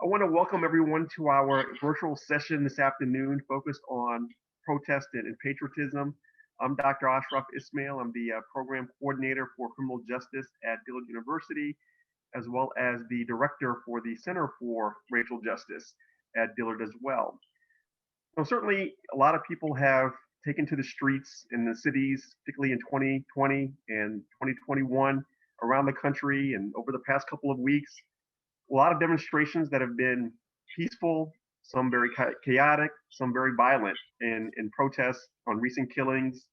I want to welcome everyone to our virtual session this afternoon focused on protest and patriotism. I'm Dr. Ashraf Esmail. I'm the program coordinator for criminal justice at Dillard University, as well as the director for the Center for Racial Justice at Dillard as well. Now, certainly, a lot of people have taken to the streets in the cities, particularly in 2020 and 2021, around the country and over the past couple of weeks. A lot of demonstrations that have been peaceful, some very chaotic, some very violent in protests on recent killings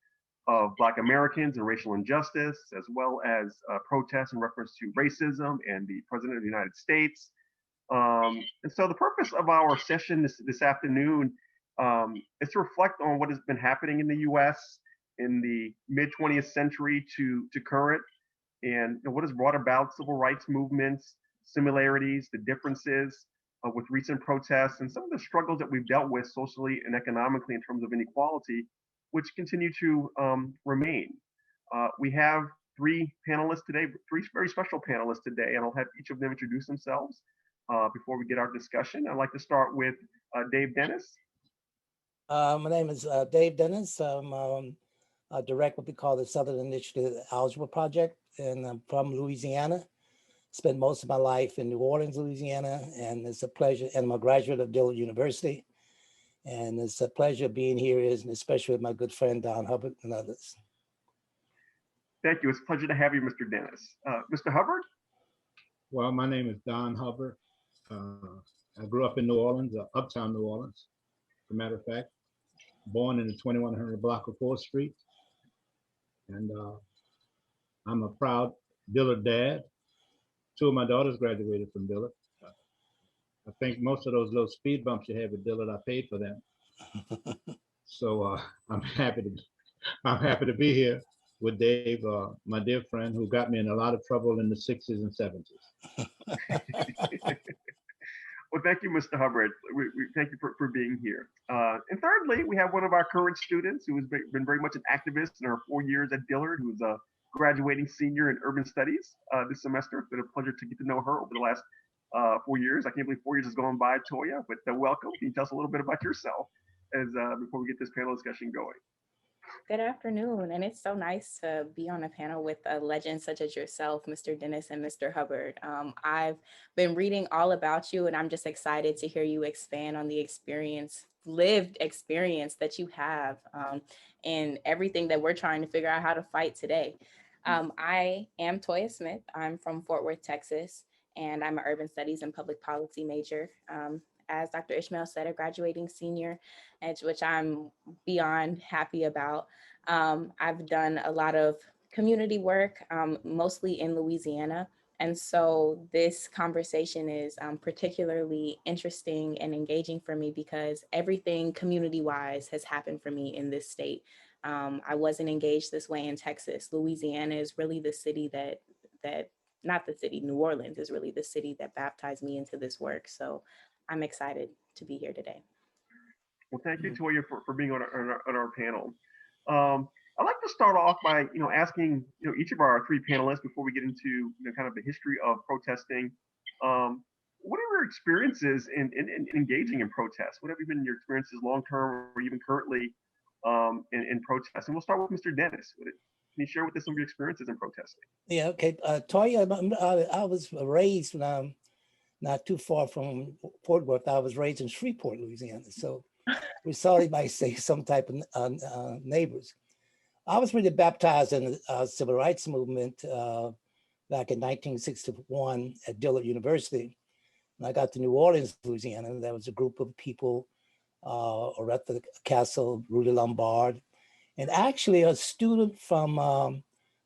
of Black Americans and racial injustice, as well as protests in reference to racism and the President of the United States. And so the purpose of our session this afternoon is to reflect on what has been happening in the U.S. in the mid 20th century to current, and what has brought about civil rights movements, similarities, the differences with recent protests, and some of the struggles that we've dealt with socially and economically in terms of inequality, which continue to remain. We have three panelists today, three very special panelists today, and I'll have each of them introduce themselves before we get our discussion. I'd like to start with Dave Dennis. My name is Dave Dennis. I direct what we call the Southern Initiative Algebra Project, and I'm from Louisiana. Spent most of my life in New Orleans, Louisiana, and it's a pleasure, and I'm a graduate of Dillard University. And it's a pleasure being here, and especially with my good friend, Don Hubbard, and others. Thank you. It's a pleasure to have you, Mr. Dennis. Mr. Hubbard? Well, my name is Don Hubbard. I grew up in New Orleans, uptown New Orleans, as a matter of fact. Born in the 2100 block of 4th Street. And I'm a proud Dillard dad. Two of my daughters graduated from Dillard. I think most of those little speed bumps you had with Dillard, I paid for them. So I'm happy to be here with Dave, my dear friend, who got me in a lot of trouble in the 60s and 70s. Well, thank you, Mr. Hubbard. We thank you for being here. And thirdly, we have one of our current students who has been very much an activist in her 4 years at Dillard, who's a graduating senior in urban studies this semester. It's been a pleasure to get to know her over the last 4 years. I can't believe 4 years has gone by, Toiya, but welcome. Can you tell us a little bit about yourself before we get this panel discussion going? Good afternoon, and it's so nice to be on a panel with a legend such as yourself, Mr. Dennis and Mr. Hubbard. I've been reading all about you, and I'm just excited to hear you expand on the lived experience that you have and everything that we're trying to figure out how to fight today. I am Toiya Smith. I'm from Fort Worth, Texas, and I'm an urban studies and public policy major. As Dr. Esmail said, a graduating senior, which I'm beyond happy about. I've done a lot of community work, mostly in Louisiana. And so this conversation is particularly interesting and engaging for me because everything community-wise has happened for me in this state. I wasn't engaged this way in Texas. Louisiana is really the city not the city, New Orleans is really the city that baptized me into this work. So I'm excited to be here today. Well, thank you, Toiya, for being on our panel. I'd like to start off by asking each of our three panelists before we get into kind of the history of protesting. What are your experiences in engaging in protests? What have been your experiences long term or even currently in protests? And we'll start with Mr. Dennis. Can you share with us some of your experiences in protesting? Yeah, okay. Toiya, I was raised not too far from Fort Worth. I was raised in Shreveport, Louisiana. So we saw, you might say, some type of neighbors. I was really baptized in the civil rights movement back in 1961 at Dillard University. When I got to New Orleans, Louisiana, there was a group of people, Aretha Castle, Rudy Lombard, and actually a student from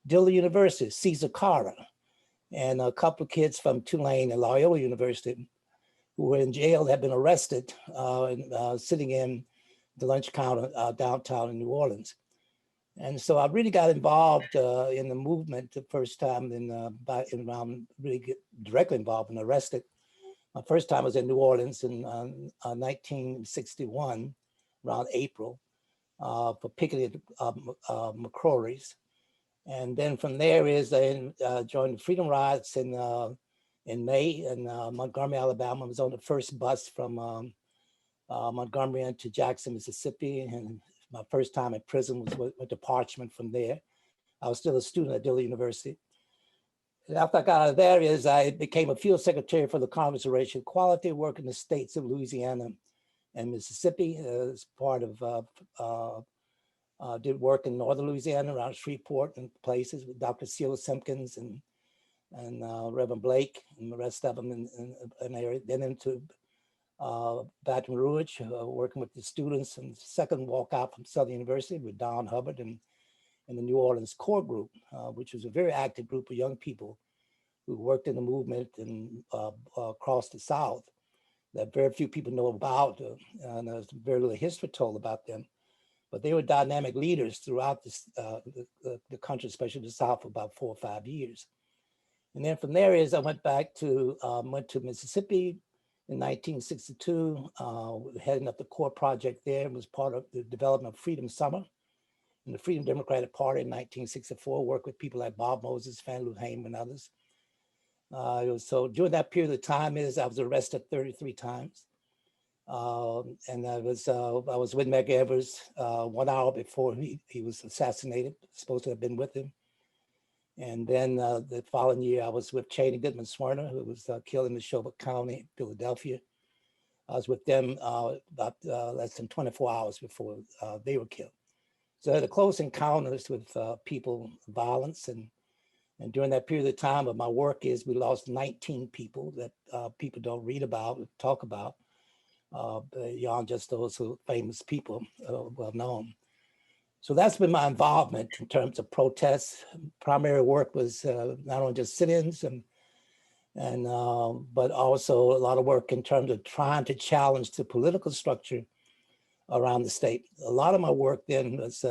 Dillard University, Caesar Carter, and a couple of kids from Tulane and Loyola University who were in jail, had been arrested and sitting in the lunch counter downtown in New Orleans. And so I really got involved in the movement the first time really get directly involved and arrested. My first time was in New Orleans in 1961, around April, for picketing McCrory's. And then from there I joined the Freedom Rides in in May in Montgomery, Alabama. I was on the first bus from Montgomery into Jackson, Mississippi. And my first time in prison was with the Parchment from there. I was still a student at Dillard University. And after I got out of there I became a field secretary for the Conference of Racial Equality, working in the states of Louisiana and Mississippi as part of, did work in northern Louisiana around Shreveport and places with Dr. Celia Simpkins and Reverend Blake and the rest of them in an area. Then into Baton Rouge, working with the students, and second walk out from Southern University with Don Hubbard and the New Orleans core group, which was a very active group of young people who worked in the movement and across the South that very few people know about, and there's very little history told about them. But they were dynamic leaders throughout the country, especially the South, for about 4 or 5 years. And then from there I went back to, went to Mississippi in 1962, heading up the core project there, and was part of the development of Freedom Summer and the Freedom Democratic Party in 1964, worked with people like Bob Moses, Fannie Lou Hamer, and others. So during that period of time I was arrested 33 times. And I was with Medgar Evers 1 hour before he was assassinated, supposed to have been with him. And then the following year, I was with Cheney Goodman Swerner, who was killed in Neshoba County, Philadelphia. I was with them about less than 24 hours before they were killed. So I had close encounters with people, violence, and during that period of time of my work we lost 19 people that people don't read about, talk about, beyond just those who famous people, well known. So that's been my involvement in terms of protests. Primary work was not only just sit-ins but also a lot of work in terms of trying to challenge the political structure around the state. A lot of my work then was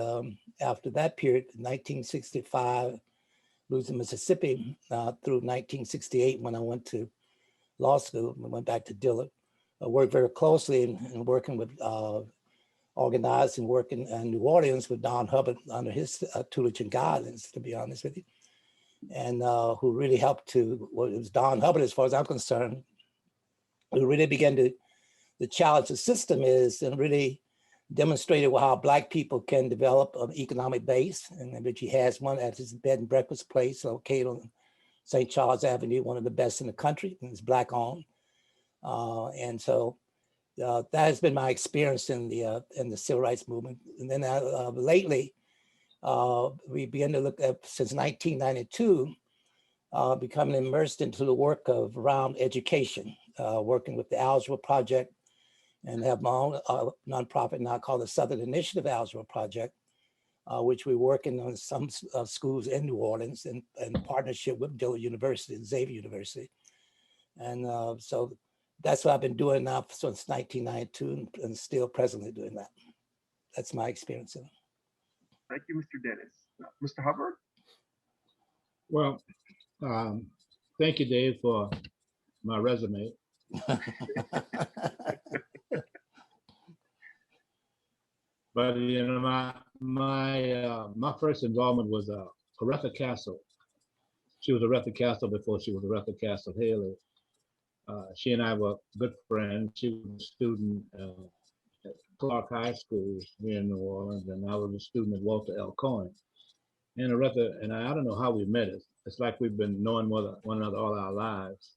after that period, 1965, losing Mississippi through 1968 when I went to law school and went back to Dillard. I worked very closely in working with organized and working in New Orleans with Don Hubbard under his tutelage and guidance, to be honest with you, and who really helped to, well, it was Don Hubbard, as far as I'm concerned, who really began to challenge the system and really demonstrated how Black people can develop an economic base, and which he has one at his bed and breakfast place located on St. Charles Avenue, one of the best in the country, and it's Black owned. And so that has been my experience in the civil rights movement. And then lately, we began to look at, since 1992, becoming immersed into the work of around education, working with the Algebra Project, and have my own nonprofit now called the Southern Initiative Algebra Project, which we're working on some schools in New Orleans in partnership with Dillard University and Xavier University. And so that's what I've been doing now since 1992 and still presently doing that. That's my experience. Thank you, Mr. Dennis. Mr. Hubbard? Well, thank you, Dave, for my resume. But you know, my first involvement was Aretha Castle. She was Aretha Castle before she was Aretha Castle Haley. She and I were good friends. She was a student at Clark High School here in New Orleans, and I was a student at Walter L. Cohen. And Aretha and I don't know how we met. It's like we've been knowing one another all our lives.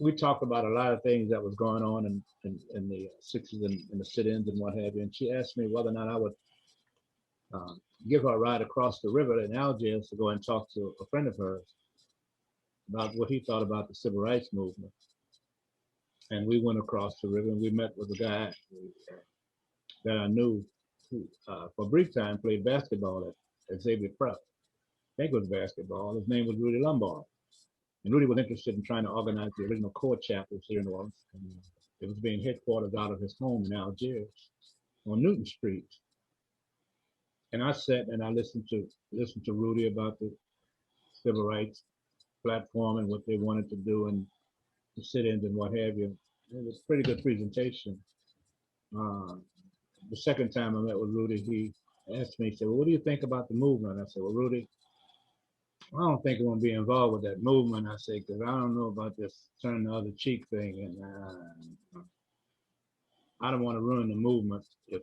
We talked about a lot of things that was going on in the 60s and the sit-ins and what have you. And she asked me whether or not I would give her a ride across the river in Algiers to go and talk to a friend of hers about what he thought about the civil rights movement. And we went across the river and we met with a guy that I knew who, for a brief time, played basketball at Xavier Prep. I think it was basketball. His name was Rudy Lombard. And Rudy was interested in trying to organize the original core chapters here in New Orleans. And it was being headquartered out of his home in Algiers on Newton Street. And I sat and I listened to Rudy about the civil rights platform and what they wanted to do and the sit-ins and what have you. It was a pretty good presentation. The second time I met with Rudy, he asked me, he said, well, what do you think about the movement? I said, well, Rudy, I don't think I want to be involved with that movement. I say, because I don't know about this turn the other cheek thing. And I don't want to ruin the movement if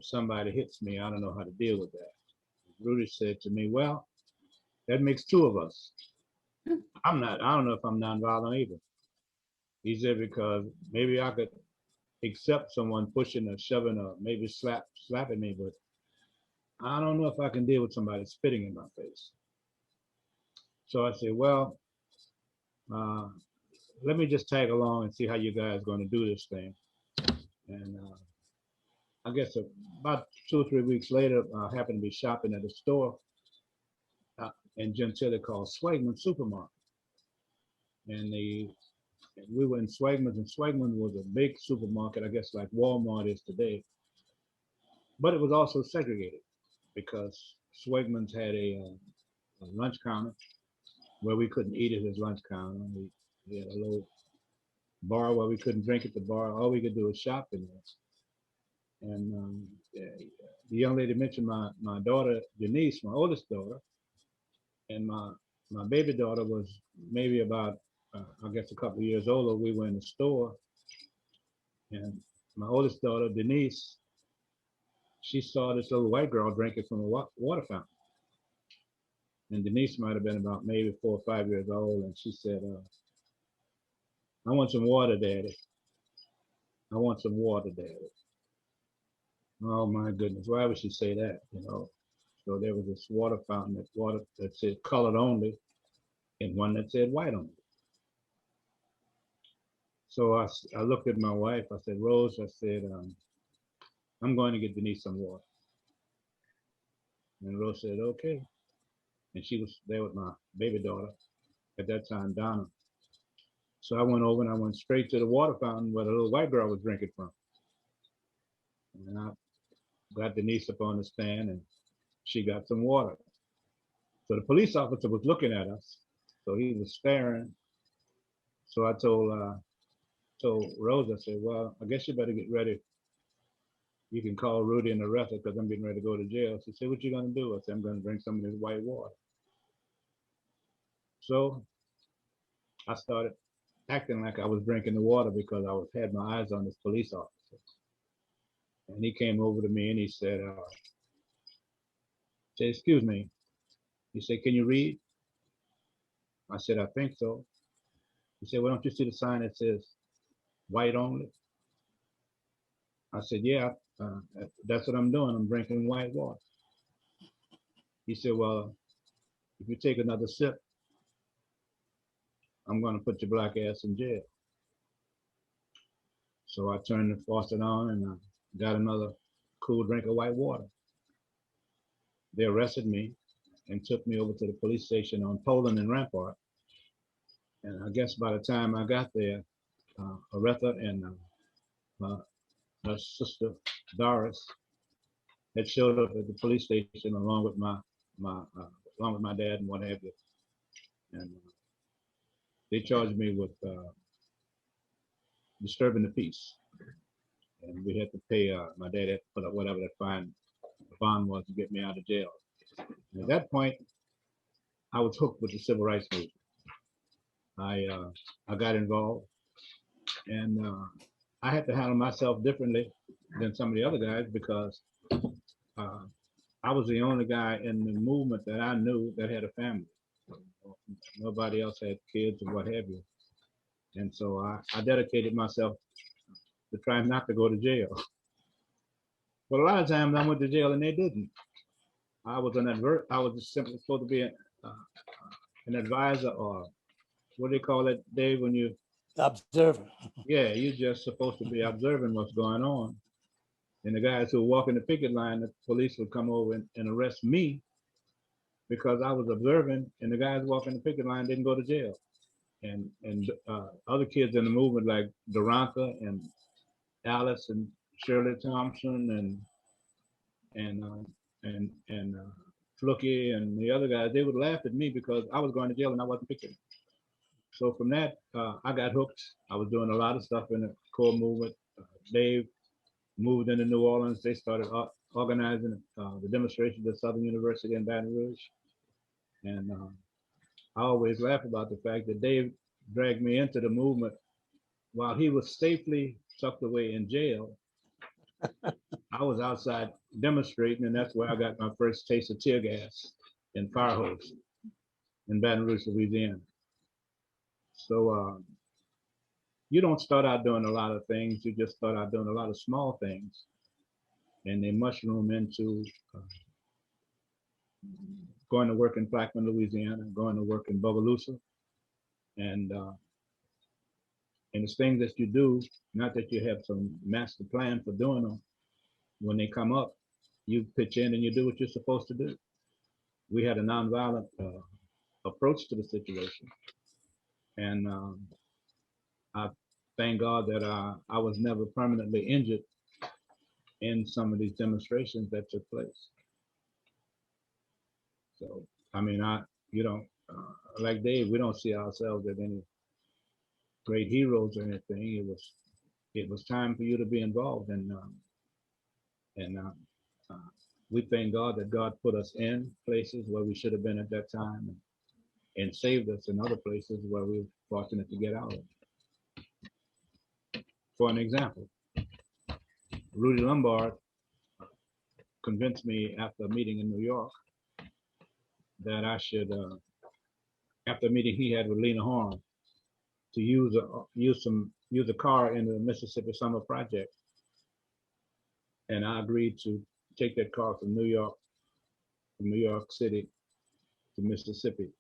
somebody hits me. I don't know how to deal with that. Rudy said to me, well, that makes two of us. I don't know if I'm nonviolent either. He said, because maybe I could accept someone pushing or shoving or maybe slapping me, but I don't know if I can deal with somebody spitting in my face. So I said, well, let me just tag along and see how you guys are going to do this thing. And I guess about 2 or 3 weeks later, I happened to be shopping at a store in Gentilly called Swagman Supermarket. And we were in Swagman's, and Swagman was a big supermarket, I guess like Walmart is today. But it was also segregated because Swagman's had a lunch counter where we couldn't eat at his lunch counter. We had a little bar where we couldn't drink at the bar. All we could do was shop in there. And the young lady mentioned my daughter, Denise, my oldest daughter, and my baby daughter was maybe about, I guess, a couple of years older. We were in the store, and my oldest daughter, Denise, she saw this little white girl drinking from a water fountain. And Denise might have been about maybe 4 or 5 years old, and she said, I want some water, Daddy. I want some water, Daddy. Oh my goodness, why would she say that, you know? So there was this water fountain, that said colored only, and one that said white only. So I looked at my wife, I said, Rose, I said, I'm going to get Denise some water. And Rose said, okay. And she was there with my baby daughter, at that time, Donna. So I went over and I went straight to the water fountain where the little white girl was drinking from. And I got Denise up on the stand and she got some water. So the police officer was looking at us. So he was staring. So I told Rose, I said, well, I guess you better get ready. You can call Rudy and arrest her because I'm getting ready to go to jail. She said, what you gonna do? I said, I'm gonna drink some of this white water. So I started acting like I was drinking the water because I had my eyes on this police officer. And he came over to me and he said, excuse me. He said, can you read? I said, I think so. He said, well, don't you see the sign that says white only? I said, yeah, that's what I'm doing. I'm drinking white water. He said, well, if you take another sip, I'm going to put your black ass in jail. So I turned the faucet on and I got another cool drink of white water. They arrested me and took me over to the police station on Poland and Rampart. And I guess by the time I got there, Aretha and my sister Doris had showed up at the police station along with my dad and what have you. And they charged me with disturbing the peace. And we had to pay, my dad had to put up whatever that bond was to get me out of jail. And at that point, I was hooked with the civil rights movement. I got involved, and I had to handle myself differently than some of the other guys because I was the only guy in the movement that I knew that had a family. Nobody else had kids or what have you. And so I dedicated myself to trying not to go to jail. But a lot of times I went to jail and they didn't. I was just simply supposed to be an advisor, or what do they call it, Dave, when you? Observer. Yeah, you're just supposed to be observing what's going on. And the guys who were walking the picket line, the police would come over and arrest me because I was observing, and the guys walking the picket line didn't go to jail. And other kids in the movement like Duranka and Alice and Shirley Thompson and Fluky and the other guys, they would laugh at me because I was going to jail and I wasn't picketing. So from that, I got hooked. I was doing a lot of stuff in the core movement. Dave moved into New Orleans. They started organizing the demonstrations at Southern University in Baton Rouge. And I always laugh about the fact that Dave dragged me into the movement while he was safely tucked away in jail. I was outside demonstrating, and that's where I got my first taste of tear gas and fire hose in Baton Rouge, Louisiana. So you don't start out doing a lot of things. You just start out doing a lot of small things, and they mushroom into going to work in Plaquemine, Louisiana, going to work in Bogalusa, and it's things that you do, not that you have some master plan for doing them. When they come up, you pitch in and you do what you're supposed to do. We had a nonviolent approach to the situation, and I thank God that I was never permanently injured in some of these demonstrations that took place. So, I mean, like Dave, we don't see ourselves as any great heroes or anything. It was time for you to be involved, and we thank God that God put us in places where we should have been at that time, and saved us in other places where we were fortunate to get out of. For an example, Rudy Lombard convinced me after a meeting in New York that I should, after a meeting he had with Lena Horne, to use a car in the Mississippi Summer Project, and I agreed to take that car from New York City to Mississippi.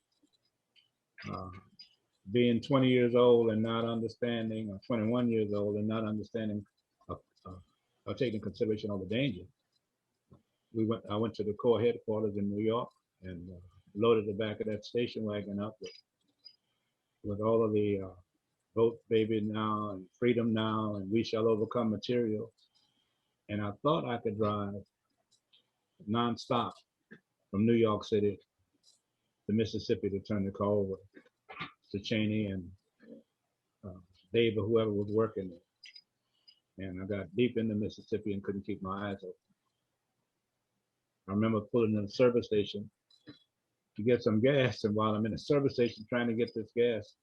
Being 20 years old and not understanding, or 21 years old and not understanding, or taking consideration of the danger, I went to the Corps headquarters in New York and loaded the back of that station wagon up with all of the Vote Baby Now and Freedom Now and We Shall Overcome material. And I thought I could drive nonstop from New York City to Mississippi to turn the car over to Cheney and Dave or whoever was working there. And I got deep into Mississippi and couldn't keep my eyes open. I remember pulling in a service station to get some gas, and while I'm in a service station trying to get this gas,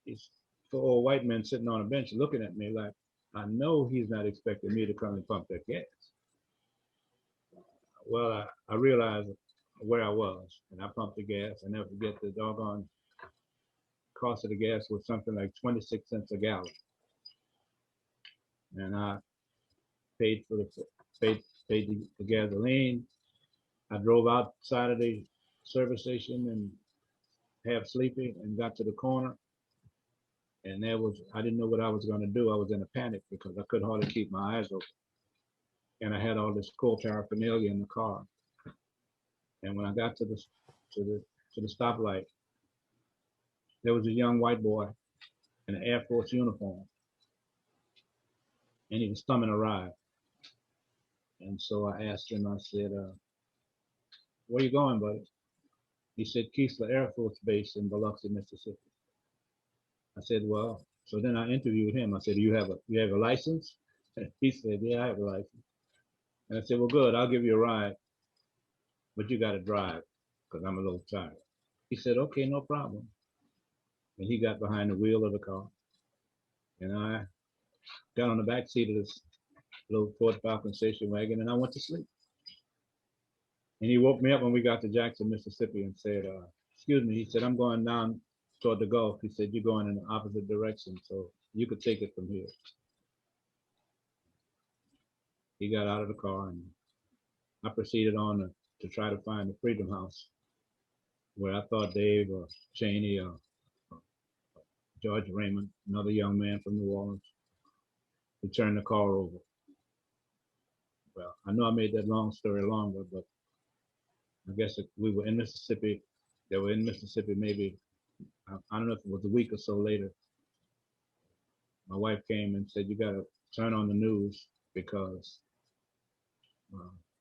these four old white men sitting on a bench looking at me like, I know he's not expecting me to come and pump that gas. Well, I realized where I was, and I pumped the gas. I never forget the doggone cost of the gas was something like 26 cents a gallon. And I paid the gasoline. I drove outside of the service station and half sleepy and got to the corner. And I didn't know what I was going to do. I was in a panic because I could hardly keep my eyes open. And I had all this cool paraphernalia in the car. And when I got to the stoplight, there was a young white boy in an Air Force uniform. And he was thumbing a ride. And so I asked him, I said, where you going, buddy? He said, Keesler Air Force Base in Biloxi, Mississippi. I said, well, so then I interviewed him. I said, do you have a license? He said, yeah, I have a license. And I said, well, good, I'll give you a ride, but you got to drive because I'm a little tired. He said, okay, no problem. And he got behind the wheel of the car. And I got on the back seat of this little Ford Falcon station wagon, and I went to sleep. And he woke me up when we got to Jackson, Mississippi, and said, excuse me, he said, I'm going down toward the Gulf. He said, you're going in the opposite direction, so you could take it from here. He got out of the car, and I proceeded on to try to find the Freedom House, where I thought Dave or Cheney or George Raymond, another young man from New Orleans, would turn the car over. Well, I know I made that long story longer, but I guess we were in Mississippi. They were in Mississippi maybe, I don't know if it was a week or so later. My wife came and said, you got to turn on the news because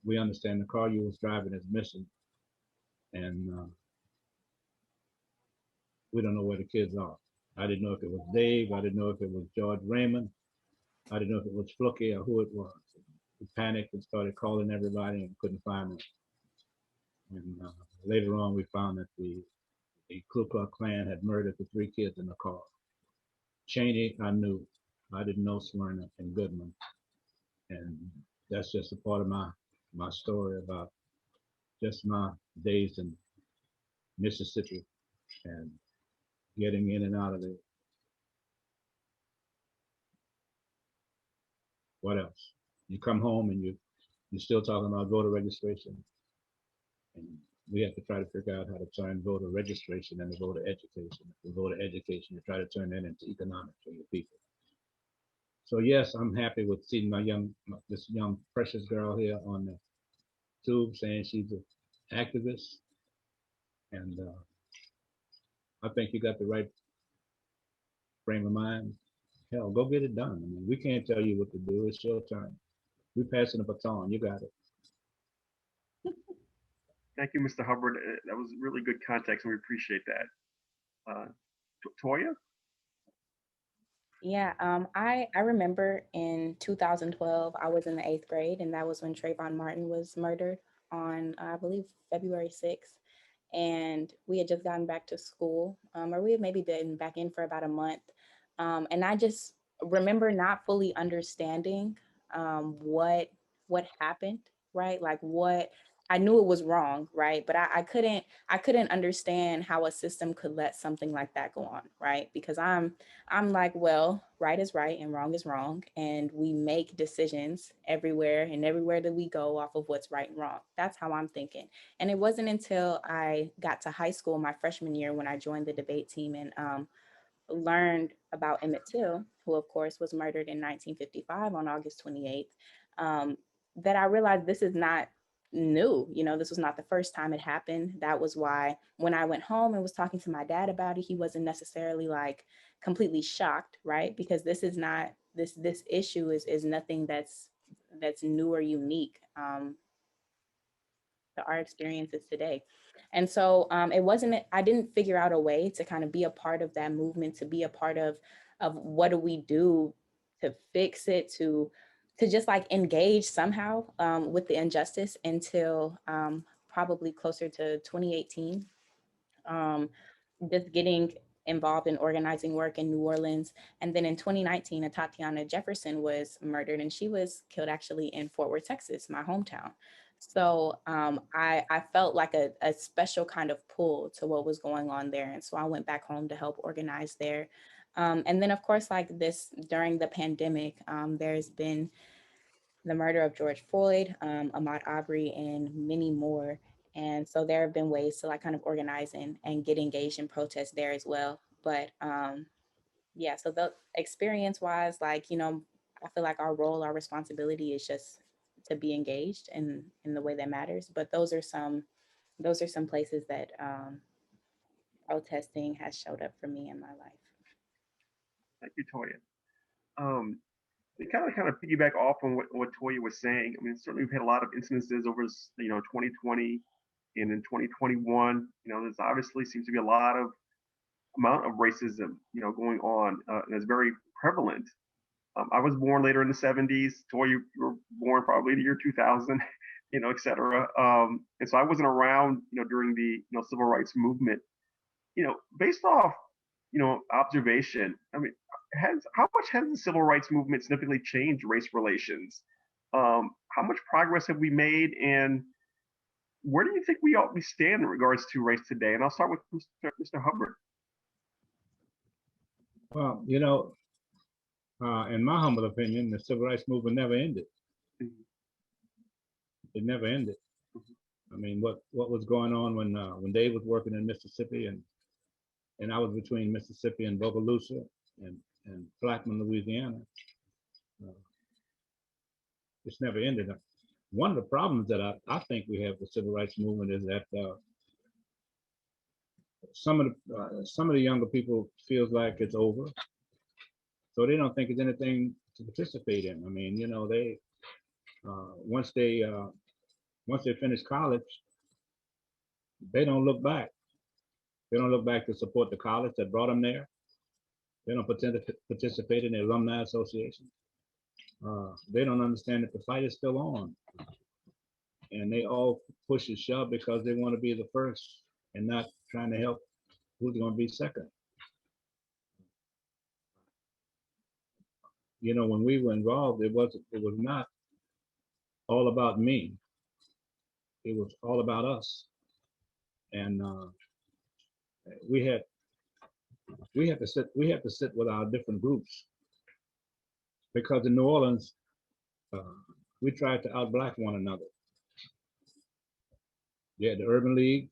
we understand the car you was driving is missing. And we don't know where the kids are. I didn't know if it was Dave. I didn't know if it was George Raymond. I didn't know if it was Fluky or who it was. We panicked and started calling everybody and couldn't find them. And later on, we found that the Ku Klux Klan had murdered the 3 kids in the car. Cheney, I knew. I didn't know Smyrna and Goodman. And that's just a part of my story about just my days in Mississippi and getting in and out of there. What else? You come home and you're still talking about voter registration. And we have to try to figure out how to turn voter registration into voter education. The voter education, to try to turn that into economics for your people. So yes, I'm happy with seeing this young precious girl here on the tube saying she's an activist. And I think you got the right frame of mind. Hell, go get it done. I mean, we can't tell you what to do. It's your turn. We're passing the baton. You got it. Thank you, Mr. Hubbard. That was really good context, and we appreciate that. Toiya? Yeah, I remember in 2012, I was in the 8th grade, and that was when Trayvon Martin was murdered on, I believe, February 6th. And we had just gotten back to school, or we had maybe been back in for about a month. And I just remember not fully understanding what happened, right? Like what I knew it was wrong, right? But I couldn't understand how a system could let something like that go on, right? Because I'm like, well, right is right and wrong is wrong, and we make decisions everywhere that we go off of what's right and wrong. That's how I'm thinking. And it wasn't until I got to high school, my freshman year, when I joined the debate team and learned about Emmett Till, who of course was murdered in 1955 on August 28th, that I realized this is not new. You know, this was not the first time it happened. That was why when I went home and was talking to my dad about it, he wasn't necessarily like completely shocked, right? Because this is not, this issue is nothing that's new or unique to our experiences today. And so I didn't figure out a way to kind of be a part of that movement, to be a part of what do we do to fix it, to just like engage somehow with the injustice until probably closer to 2018. Just getting involved in organizing work in New Orleans. And then in 2019, Tatiana Jefferson was murdered, and she was killed actually in Fort Worth, Texas, my hometown. So I felt like a special kind of pull to what was going on there. And so I went back home to help organize there. And then of course, like this, during the pandemic, there's been the murder of George Floyd, Ahmaud Arbery, and many more. And so there have been ways to like kind of organize and get engaged in protests there as well. But yeah, so the experience wise, like, you know, I feel like our role, our responsibility is just to be engaged in the way that matters. But those are some places that protesting has showed up for me in my life. Thank you, Toiya. To kind of piggyback off on what Toiya was saying, I mean, certainly we've had a lot of instances over, 2020 and in 2021. You know, there's obviously seems to be a lot of amount of racism, going on, and it's very prevalent. I was born later in the 70s. Toiya, you were born probably in the year 2000, et cetera. And so I wasn't around, during the, civil rights movement. Based off, observation, I mean, how much has the civil rights movement significantly changed race relations? How much progress have we made, and where do you think we stand in regards to race today? And I'll start with Mr. Hubbard. Well, in my humble opinion, the civil rights movement never ended. It never ended. I mean, what was going on when Dave was working in Mississippi and I was between Mississippi and Bogalusa and Blackman, Louisiana. It's never ended. One of the problems that I think we have with the civil rights movement is that some of the younger people feels like it's over, so they don't think it's anything to participate in. I mean, they once they finish college, they don't look back. They don't look back to support the college that brought them there. They don't participate in the alumni association. They don't understand that the fight is still on. and they all push and shove because they want to be the first and not trying to help who's going to be second. You know, when we were involved, it was not all about me. It was all about us, and we had to sit with our different groups, because in New Orleans, we tried to outblack one another. You had the Urban League,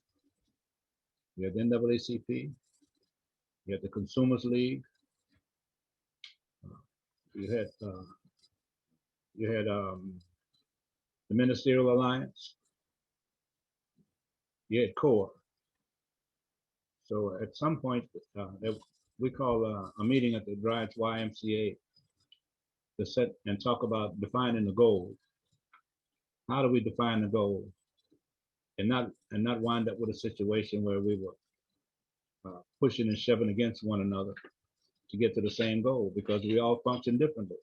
you had the NAACP, you had the Consumers League, you had the Ministerial Alliance, you had CORE. So at some point, we call a meeting at the Dryades YMCA to sit and talk about defining the goal. How do we define the goal, and not wind up with a situation where we were pushing and shoving against one another to get to the same goal, because we all function differently.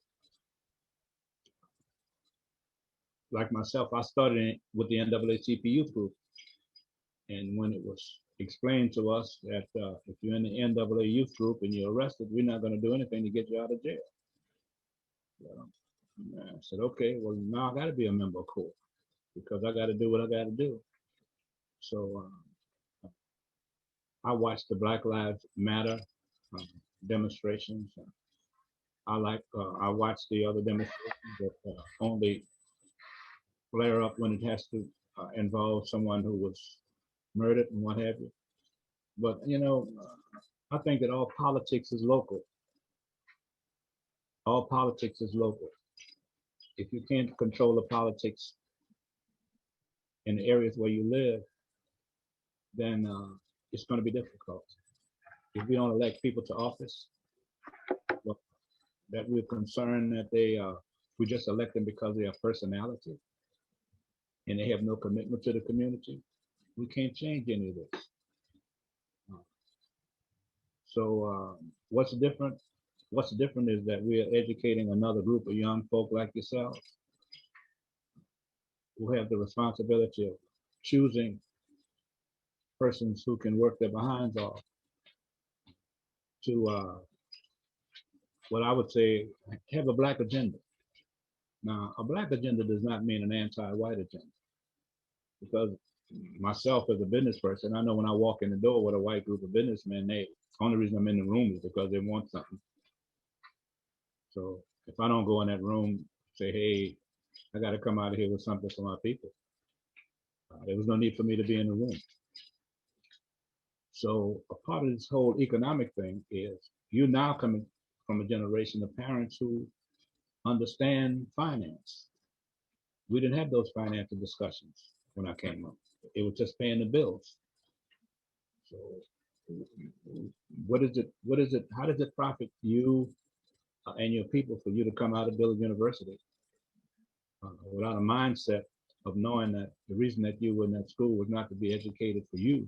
Like myself, I started with the NAACP youth group, and when it was explained to us that if you're in the NAA youth group and you're arrested, we're not going to do anything to get you out of jail. I said, okay, well, now I got to be a member of CORE, because I got to do what I got to do. So I watched the Black Lives Matter demonstrations. I watched the other demonstrations that only flare up when it has to involve someone who was murdered and what have you. But, you know, I think that all politics is local. All politics is local. If you can't control the politics in the areas where you live, then it's going to be difficult. If we don't elect people to office, well, that we're concerned that we just elect them because they have personality and they have no commitment to the community, we can't change any of this. So what's different? What's different is that we are educating another group of young folk like yourselves, who have the responsibility of choosing persons who can work their behinds off to what I would say have a Black agenda. Now, a Black agenda does not mean an anti-white agenda, because myself as a business person, I know when I walk in the door with a white group of businessmen, the only reason I'm in the room is because they want something. So if I don't go in that room, say, hey, I got to come out of here with something for my people, there was no need for me to be in the room. So a part of this whole economic thing is you now coming from a generation of parents who understand finance. We didn't have those financial discussions when I came up. It was just paying the bills. So what is it, how does it profit you and your people for you to come out of Dillard University without a mindset of knowing that the reason that you were in that school was not to be educated for you,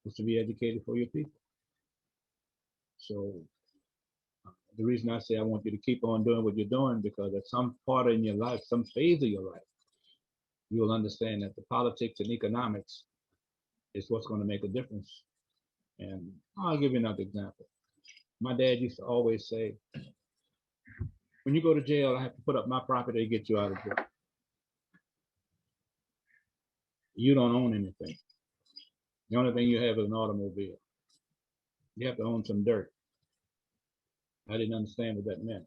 was to be educated for your people. So the reason I say I want you to keep on doing what you're doing, because at some part in your life, some phase of your life, you will understand that the politics and economics is what's going to make a difference. And I'll give you another example. My dad used to always say, when you go to jail, I have to put up my property to get you out of jail. You don't own anything. The only thing you have is an automobile. You have to own some dirt. I didn't understand what that meant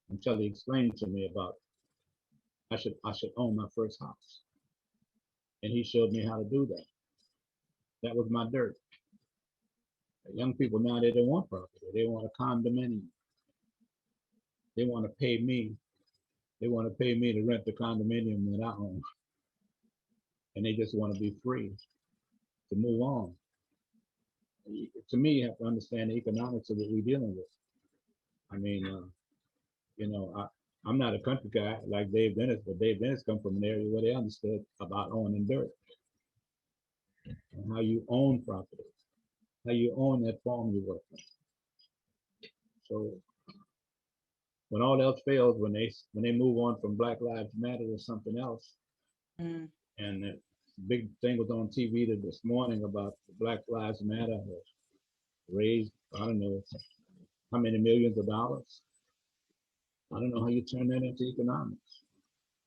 until he explained to me about I should own my first house. And he showed me how to do that. That was my dirt. Young people now, they don't want property. They want a condominium. They want to pay me. They want to pay me to rent the condominium that I own. And they just want to be free to move on. To me, you have to understand the economics of what we're dealing with. I mean, you know, I'm not a country guy like Dave Dennis, but Dave Dennis come from an area where they understood about owning dirt and how you own property, how you own that farm you work on. So when all else fails, when they move on from Black Lives Matter or something else, Mm. And the big thing was on TV this morning about the Black Lives Matter has raised, I don't know, how many millions of dollars. I don't know how you turn that into economics,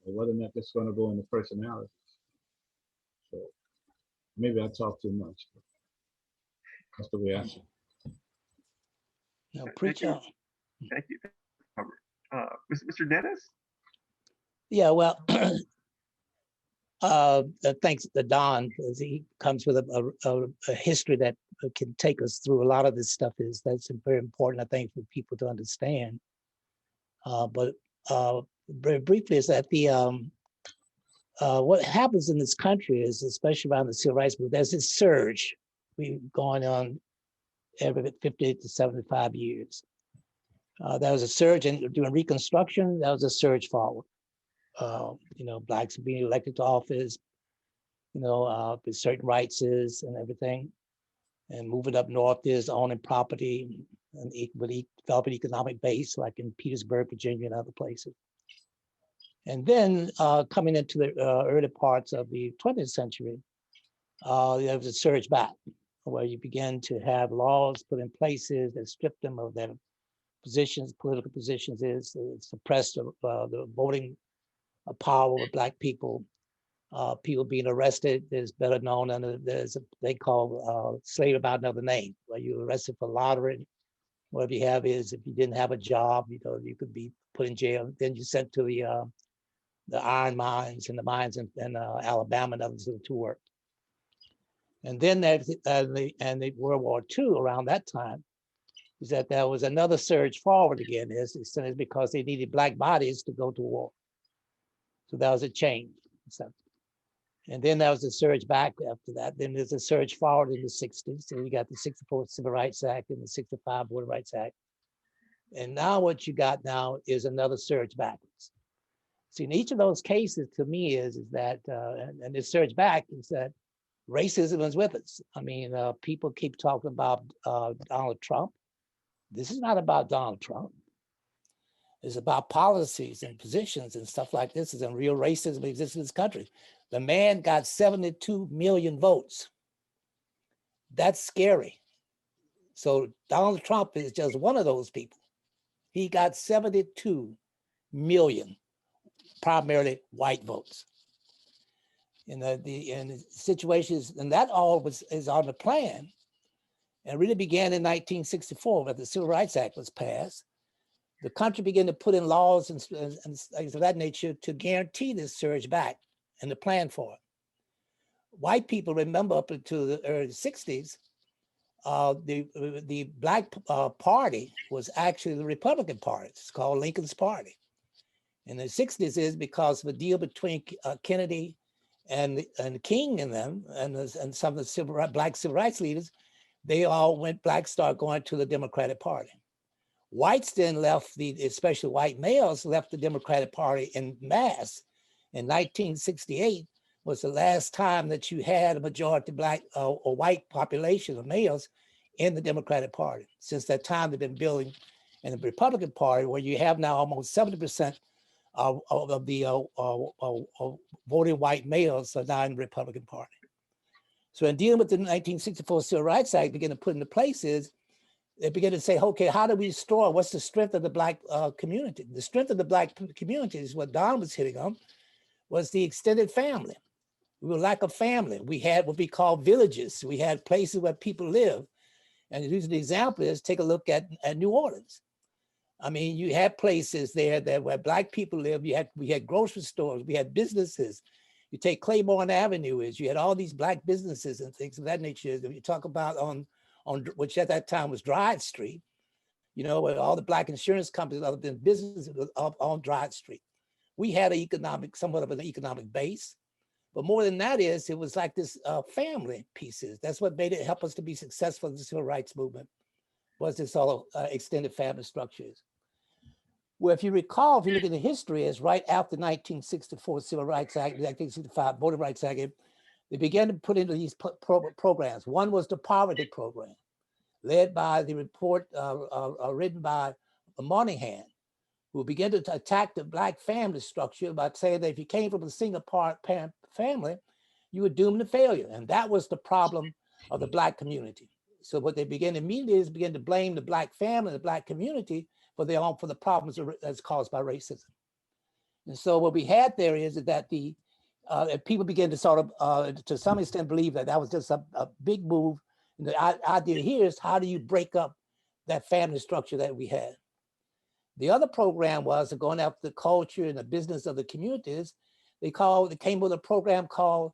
or whether or not that's going to go into personalities. So maybe I talk too much, but that's the way I see it. No, Thank preach you. on. Thank you, Hubbard. Mr. Dennis? Yeah, well, thanks to Don, because he comes with a history that can take us through a lot of this stuff. That's very important, I think, for people to understand. But very briefly, is that what happens in this country is, especially around the civil rights movement, there's this surge going on every 50 to 75 years. There was a surge during Reconstruction. There was a surge forward. Blacks being elected to office, with certain rights and everything. And moving up north is owning property and developing economic base, like in Petersburg, Virginia, and other places. And then coming into the early parts of the 20th century, there was a surge back, where you began to have laws put in places that stripped them of their positions, political positions, suppressed the voting power of Black people. People being arrested is better known under they call slave about another name, where you're arrested for lottery. What you have is, if you didn't have a job, you could be put in jail. Then you sent to the iron mines and the mines in Alabama and others to work. And then the World War II around that time is that there was another surge forward again. It's because they needed Black bodies to go to war. So that was a change. And then there was a surge back after that. Then there's a surge forward in the 60s. So you got the 64 Civil Rights Act and the 65 Voting Rights Act. And now what you got now is another surge backwards. See, in each of those cases, to me, is that, and this surge back is that racism is with us. I mean, people keep talking about Donald Trump. This is not about Donald Trump. It's about policies and positions and stuff like this. And real racism exists in this country. The man got 72 million votes. That's scary. So Donald Trump is just one of those people. He got 72 million, primarily white votes. In the situations, and that all is on the plan, and really began in 1964 when the Civil Rights Act was passed. The country began to put in laws and things of that nature to guarantee this surge back and to plan for it. White people remember up until the early 60s, the Black Party was actually the Republican Party. It's called Lincoln's Party. In the 60s is because of a deal between Kennedy and King and them, and some of the Black civil rights leaders. They all started going to the Democratic Party. Whites then left, especially white males, left the Democratic Party en masse. In 1968 was the last time that you had a majority Black or white population of males in the Democratic Party. Since that time, they've been building in the Republican Party, where you have now almost 70% of the voting white males are now in the Republican Party. So in dealing with the 1964 Civil Rights Act, began to put into place is, they begin to say, okay, how do we restore, what's the strength of the Black community? The strength of the Black community is what Don was hitting on, was the extended family. We were like a family. We had what we call villages. We had places where people live. And to use an example is, take a look at New Orleans. I mean, you had places there where Black people lived. We had grocery stores, we had businesses. You take Claiborne Avenue you had all these Black businesses and things of that nature. You talk about on which at that time was Dryden Street, where all the Black insurance companies, other than businesses on Dryden Street. We had somewhat of an economic base, but more than that it was like this family pieces. That's what made it help us to be successful in the civil rights movement, was this all extended family structures. Well, if you recall, if you look at the history, is right after 1964 Civil Rights Act, 1965 Voting Rights Act, they began to put into these programs. One was the poverty program, led by the report written by Moynihan, who began to attack the Black family structure by saying that if you came from a single parent family, you were doomed to failure. And that was the problem of the Black community. So what they began immediately is begin to blame the Black family, the Black community for the problems that's caused by racism. And so what we had there is that the people began to sort of, to some extent, believe that that was just a big move. And the idea here is, how do you break up that family structure that we had? The other program was going after the culture and the business of the communities. They came with a program called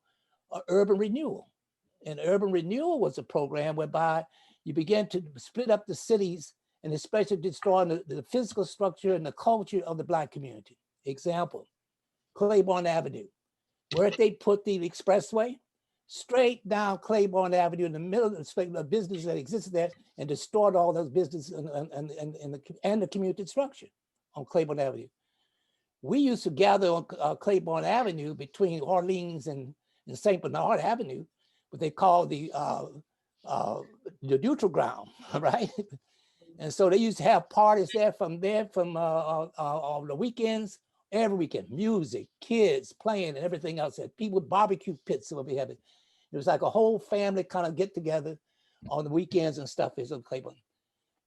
Urban Renewal. And Urban Renewal was a program whereby you began to split up the cities and especially destroying the physical structure and the culture of the Black community. Example, Claiborne Avenue. Where they put the expressway? Straight down Claiborne Avenue in the middle of the business that existed there, and destroyed all those businesses and the community structure on Claiborne Avenue. We used to gather on Claiborne Avenue between Orleans and St. Bernard Avenue, what they call the neutral ground, right? And so they used to have parties there from on the weekends, every weekend, music, kids playing and everything else. People with barbecue pits, what we have. It was like a whole family kind of get together on the weekends and stuff is on Claiborne.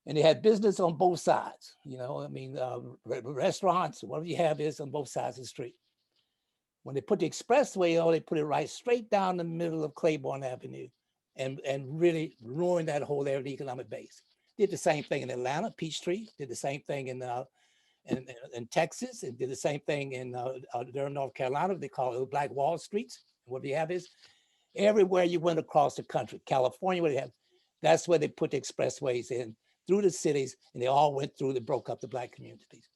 And they had business on both sides, you know, I mean, restaurants, whatever you have is on both sides of the street. When they put the expressway on, they put it right straight down the middle of Claiborne Avenue and really ruined that whole area of the economic base. Did the same thing in Atlanta, Peachtree, did the same thing in Texas, and did the same thing in Durham, North Carolina. They call it Black Wall Streets. What we have is everywhere you went across the country, California, what they have, that's where they put the expressways in through the cities, and they all went through, they broke up the Black communities.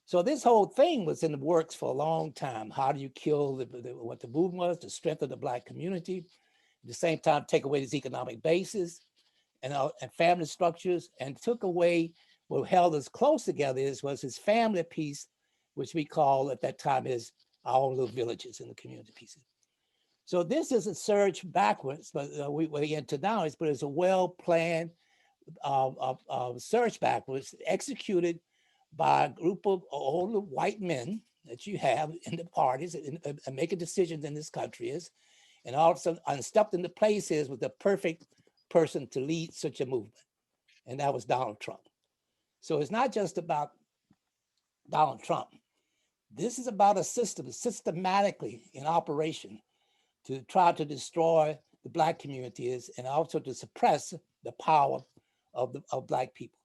So this whole thing was in the works for a long time. How do you kill what the movement was, the strength of the Black community, at the same time take away this economic basis and family structures, and took away what held us close together was his family piece, which we call at that time is our own little villages in the community pieces. So this is a surge backwards, but we're into now, but it's a well-planned surge backwards executed by a group of older white men that you have in the parties and making decisions in this country is, and all of a sudden stepped into place is with the perfect person to lead such a movement. And that was Donald Trump. So it's not just about Donald Trump. This is about a system systematically in operation to try to destroy the Black communities and also to suppress the power of Black people.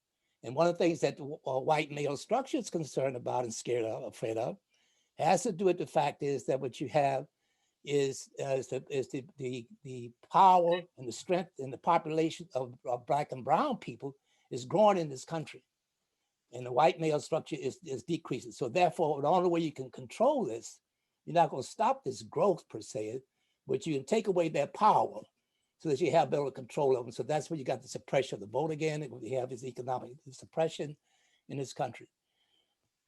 And one of the things that the white male structure is concerned about and scared of, afraid of, has to do with the fact is that what you have is the power and the strength and the population of Black and brown people is growing in this country. And the white male structure is decreasing. So therefore, the only way you can control this, you're not going to stop this growth per se, but you can take away their power so that you have better control of them. So that's where you got the suppression of the vote again. We have this economic suppression in this country.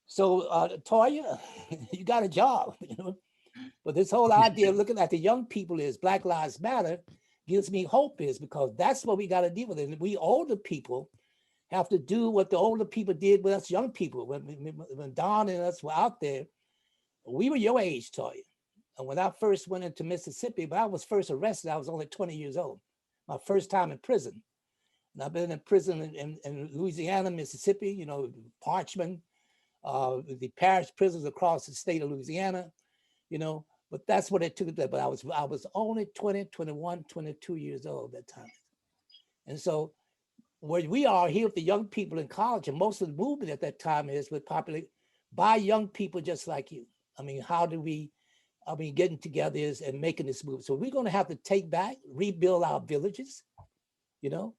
So Toiya, you got a job, you know? But this whole idea of looking at the young people is Black Lives Matter gives me hope is because that's what we got to deal with. And we older people have to do what the older people did with us young people. When Don and us were out there, we were your age, Toiya. And when I first went into Mississippi, but I was first arrested, I was only 20 years old. My first time in prison. And I've been in prison in Louisiana, Mississippi, you know, Parchman, the parish prisons across the state of Louisiana, you know, but that's what it took. But I was only 20, 21, 22 years old at that time. And so where we are here with the young people in college, and most of the movement at that time is with populated by young people just like you. I mean, how do we, getting together is and making this move. So we're going to have to take back, rebuild our villages, you know,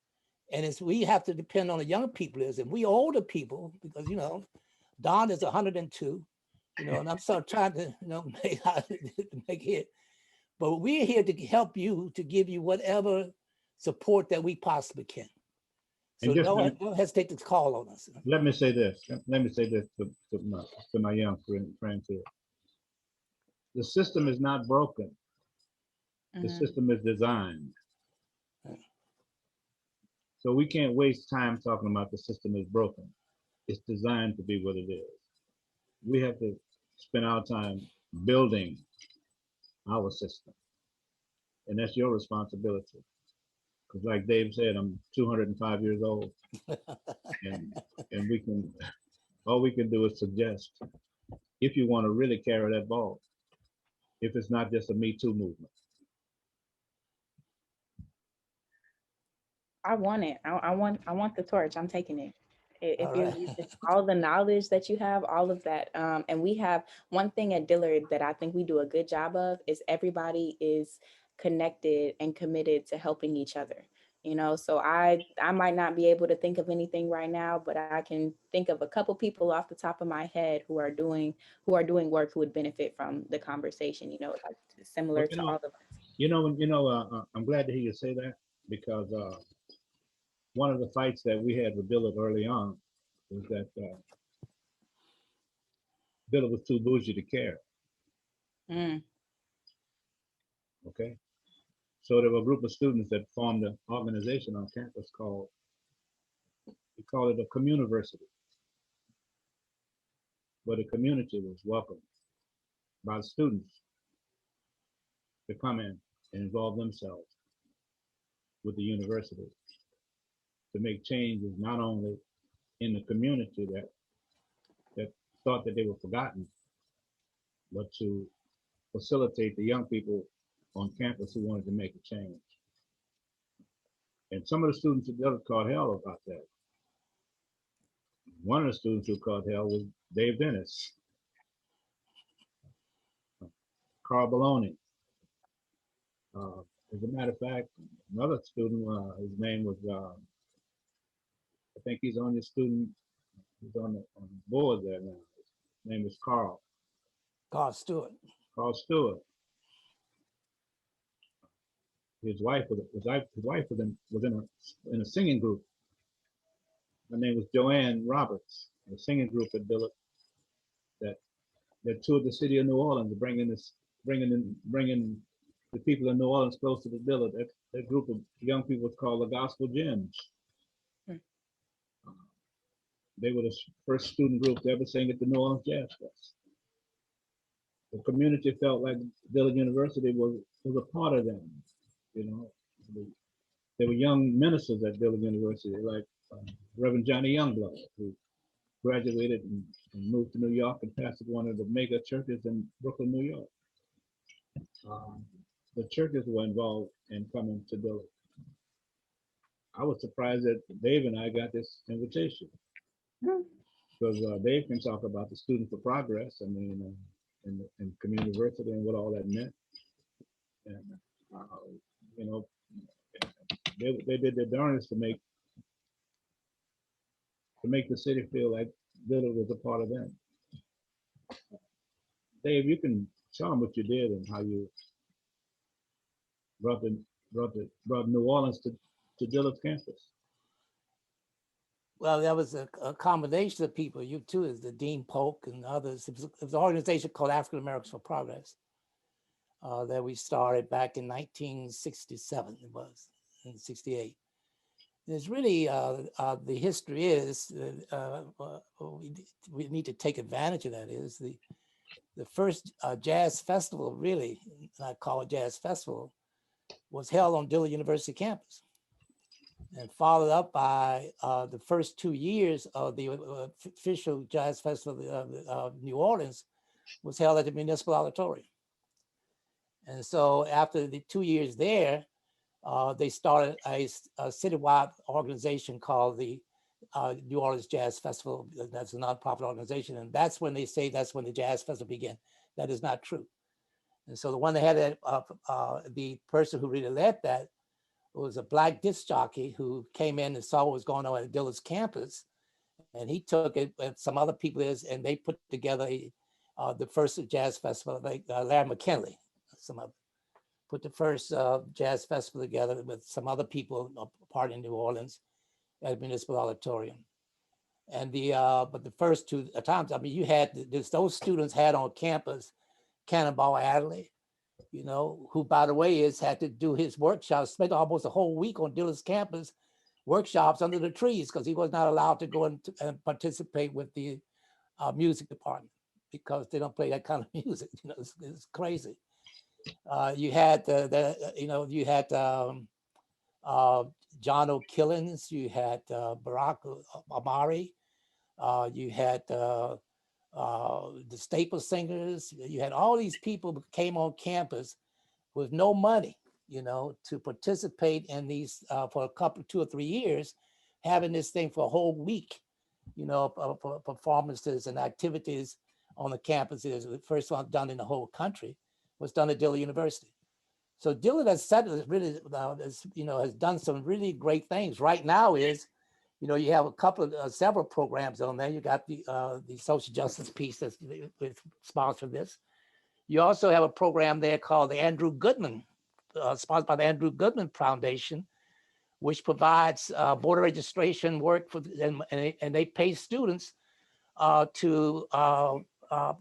and it's, we have to depend on the young people is, and we older people, because, you know, Don is 102, you know, and I'm sort of trying to, you know, make it, but we're here to help you, to give you whatever support that we possibly can. So don't hesitate to call on us. Let me say this. Let me say this to my young friends here. The system is not broken. The system is designed. So we can't waste time talking about the system is broken. It's designed to be what it is. We have to spend our time building our system. And that's your responsibility. Because like Dave said, I'm 205 years old, and we can, all we can do is suggest if you want to really carry that ball, if it's not just a Me Too movement. I want it. I want the torch. I'm taking it. If All you're right. using all the knowledge that you have, all of that, and we have one thing at Dillard that I think we do a good job of is everybody is connected and committed to helping each other. You know, so I might not be able to think of anything right now, but I can think of a couple people off the top of my head who are doing work who would benefit from the conversation. You know, like Well, similar to all of us. I'm glad to hear you say that because one of the fights that we had with Dillard early on was that Dillard was too bougie to care. Mm, Okay, so there were a group of students that formed an organization on campus called, we call it a communiversity, where the community was welcomed by the students to come in and involve themselves with the university to make changes not only in the community that thought that they were forgotten, but to facilitate the young people on campus who wanted to make a change. And some of the students at Dillard caught hell about that. One of the students who caught hell was Dave Dennis, Carl Baloney. As a matter of fact, another student, his name was, I think he's on your student, he's on the board there now. His name is Carl. Carl Stewart. Carl Stewart. His wife was in a singing group. Her name was Joanne Roberts, a singing group at Dillard that toured the city of New Orleans, bringing the people in New Orleans close to the Dillard. That group of young people was called the Gospel Gems. Hmm. They were the first student group to ever sing at the New Orleans Jazz Fest. The community felt like Dillard University was a part of them. You know, there were young ministers at Dillard University, like Reverend Johnny Youngblood, who graduated and moved to New York and pastored one of the mega churches in Brooklyn, New York. The churches were involved in coming to Dillard. I was surprised that Dave and I got this invitation because Dave can talk about the Student for Progress. I mean, in community university and what all that meant. And you know, they did their darndest to make the city feel like Dillard was a part of them. Dave, you can tell them what you did and how you brought New Orleans to Dillard's campus. Well, that was a combination of people. You too, as the Dean Polk and others. It was an organization called African Americans for Progress that we started back in 1967. It was in '68. There's really the history is we need to take advantage of that. Is the first jazz festival, really, I call it jazz festival, was held on Dillard University campus, and followed up by the first 2 years of the official jazz festival of New Orleans was held at the Municipal Auditorium. And so after the 2 years there, they started a citywide organization called the New Orleans Jazz Festival. That's a nonprofit organization. And that's when they say that's when the jazz festival began. That is not true. And so the one that had the person who really led that was a Black disc jockey who came in and saw what was going on at Dillard's campus. And he took it with some other people and they put together the first jazz festival, like Larry McKinley, put the first jazz festival together with some other people, a part in New Orleans at Municipal Auditorium. And but the first two times, I mean, you had those students had on campus Cannonball Adderley, you know, who, by the way, had to do his workshops, spent almost a whole week on Dillard's campus workshops under the trees because he was not allowed to go and participate with the music department because they don't play that kind of music. You know, it's crazy. You had you had John O'Killens, you had Barack Amari, you had the Staple Singers. You had all these people who came on campus with no money, to participate in these for a couple, 2 or 3 years, having this thing for a whole week, performances and activities on the campuses. The first one done in the whole country was done at Dillard University. So Dillard has has done some really great things. Right now is, you have a couple of several programs on there. You got the social justice piece that's sponsored this. You also have a program there called the Andrew Goodman, sponsored by the Andrew Goodman Foundation, which provides voter registration work for, and they pay students to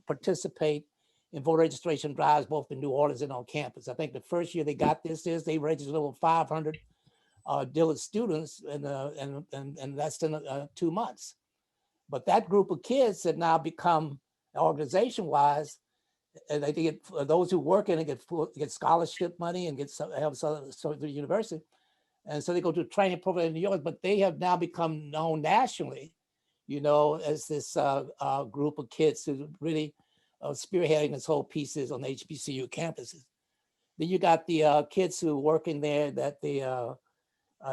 participate in voter registration drives both in New Orleans and on campus. I think the first year they got this is they registered over 500 Dillard students in less than 2 months. But that group of kids have now become, organization-wise, and they get, those who work in it get scholarship money and get help to the university. And so they go to a training program in New York, but they have now become known nationally, as this group of kids who really spearheading this whole pieces on HBCU campuses. Then you got the kids who work in there that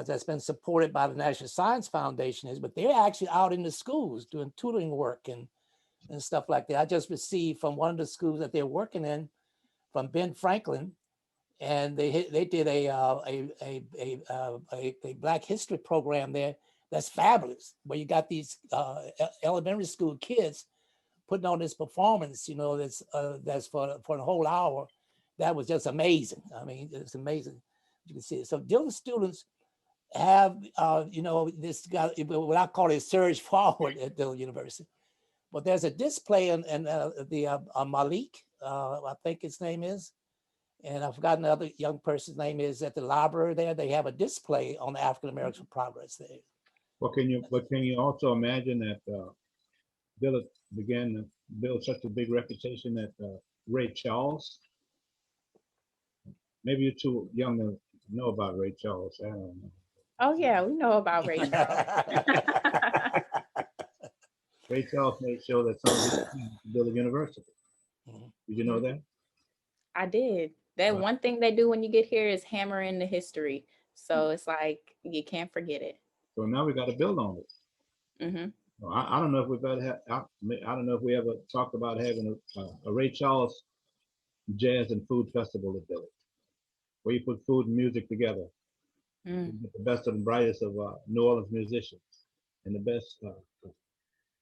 that's been supported by the National Science Foundation, but they're actually out in the schools doing tutoring work and stuff like that. I just received from one of the schools that they're working in, from Ben Franklin, and they did a Black History program there that's fabulous, where you got these elementary school kids putting on this performance, that's for the whole hour. That was just amazing. I mean, it's amazing. You can see it. So Dillard students have, this guy, what I call a surge forward at Dillard University. But there's a display in the Malik, I think his name is, and I've forgotten the other young person's name is, at the library there. They have a display on the African American progress there. Well, can you also imagine that Dillard began to build such a big reputation that Ray Charles, maybe you're too young to know about Ray Charles. I don't know. Oh yeah, we know about Ray Charles. Ray Charles made sure that some of his students at Dillard University. Did you know that? I did. That one thing they do when you get here is hammer in the history. So it's like, you can't forget it. So now we got to build on it. Mm-hmm. I don't know if we've ever had, I don't know if we ever talked about having a Ray Charles Jazz and Food Festival at Dillard, where you put food and music together. You get the best and brightest of New Orleans musicians and the best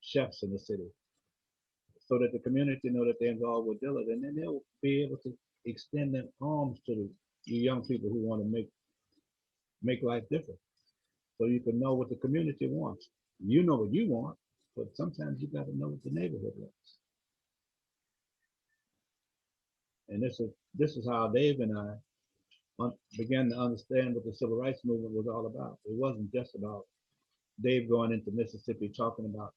chefs in the city, so that the community know that they're involved with Dillard, and then they'll be able to extend their arms to the young people who want to make life different. So you can know what the community wants. You know what you want, but sometimes you got to know what the neighborhood wants. And this is how Dave and I began to understand what the civil rights movement was all about. It wasn't just about Dave going into Mississippi talking about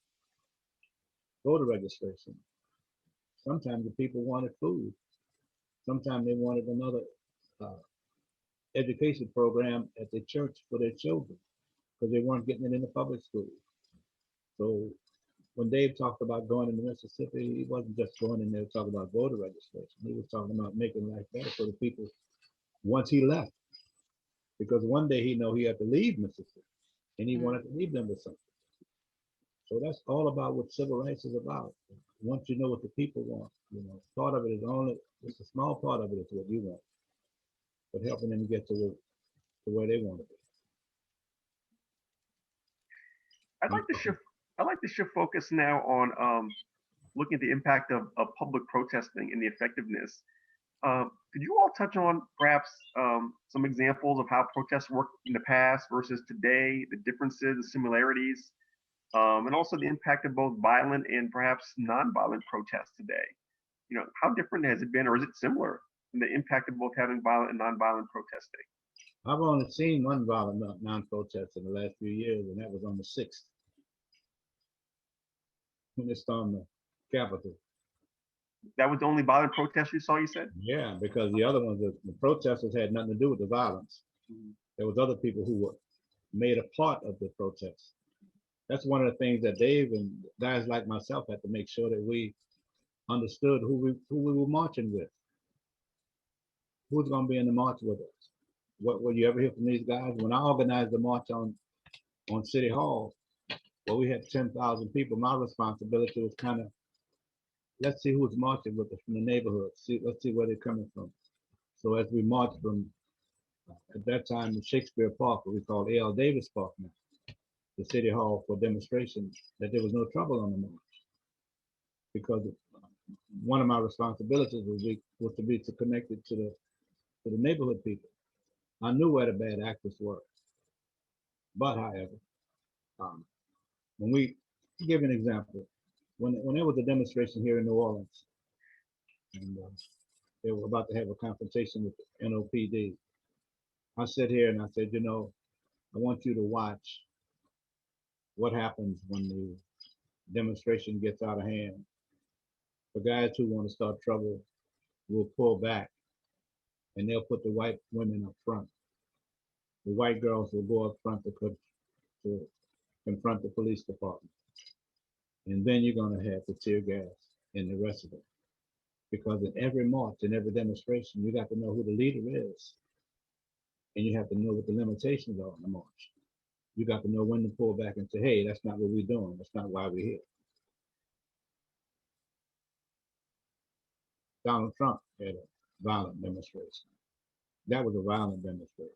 voter registration. Sometimes the people wanted food. Sometimes they wanted another education program at the church for their children, because they weren't getting it in the public school. So when Dave talked about going into Mississippi, he wasn't just going in there to talk about voter registration. He was talking about making life better for the people once he left. Because one day he knew he had to leave Mississippi, and he wanted to leave them with something. So that's all about what civil rights is about. Once you know what the people want, part of it is just a small part of it is what you want, but helping them get to where they want to be. I'd like to shift focus now on looking at the impact of public protesting and the effectiveness. Could you all touch on perhaps some examples of how protests worked in the past versus today, the differences, the similarities, and also the impact of both violent and perhaps nonviolent protests today? How different has it been, or is it similar in the impact of both having violent and nonviolent protesting? I've only seen one violent non-protest in the last few years, and that was on the 6th, when they stormed the Capitol. That was the only violent protest you saw, you said? Yeah, because the other ones, the protesters had nothing to do with the violence. There was other people who were made a part of the protest. That's one of the things that Dave and guys like myself had to make sure that we understood who we were marching with. Who's going to be in the march with us? What will you ever hear from these guys? When I organized the march on City Hall, well, we had 10,000 people. My responsibility was kind of, let's see who's marching with us from the neighborhood. Let's see where they're coming from. So as we marched from, at that time, the Shakespeare Park, what we call A.L. Davis Park now, the City Hall for demonstrations, that there was no trouble on the march. Because one of my responsibilities was to be connected to the neighborhood people. I knew where the bad actors were. But however, when we give an example, when there was a demonstration here in New Orleans, and they were about to have a confrontation with the NOPD, I sit here and I said, you know, I want you to watch what happens when the demonstration gets out of hand. The guys who want to start trouble will pull back and they'll put the white women up front. The white girls will go up front to confront the police department. And then you're going to have the tear gas and the rest of it. Because in every march, in every demonstration, you got to know who the leader is. And you have to know what the limitations are on the march. You got to know when to pull back and say, hey, that's not what we're doing. That's not why we're here. Donald Trump had a violent demonstration. That was a violent demonstration.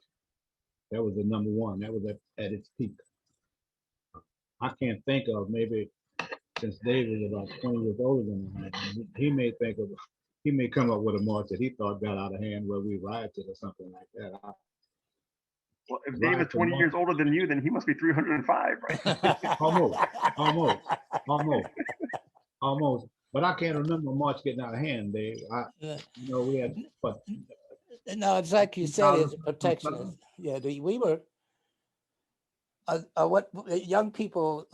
That was the number one. That was at its peak. I can't think of, maybe since Dave was about 20 years older than I, he may come up with a march that he thought got out of hand where we rioted or something like that. Well, if Dave is 20 years older than you, then he must be 305, right? Almost. But I can't remember a march getting out of hand, Dave. We had, but no, it's like you said, it's protectionist. Yeah, we were. What young people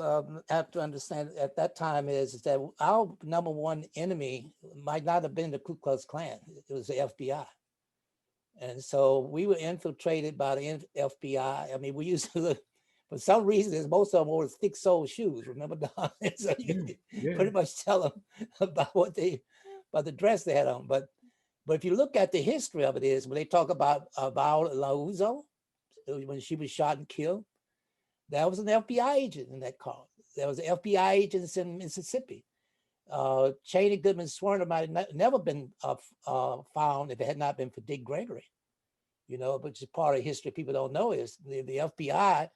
have to understand at that time is that our number one enemy might not have been the Ku Klux Klan. It was the FBI. And so we were infiltrated by the FBI. I mean, we used to look, for some reason, most of them wore thick-soled shoes. Remember, Don? So you pretty much tell them about about the dress they had on. But if you look at the history of it, is when they talk about Viola Lauzo, when she was shot and killed, that was an FBI agent in that car. There was FBI agents in Mississippi. Cheney Goodman Swerner might have never been found if it had not been for Dick Gregory, which is part of history people don't know is the FBI,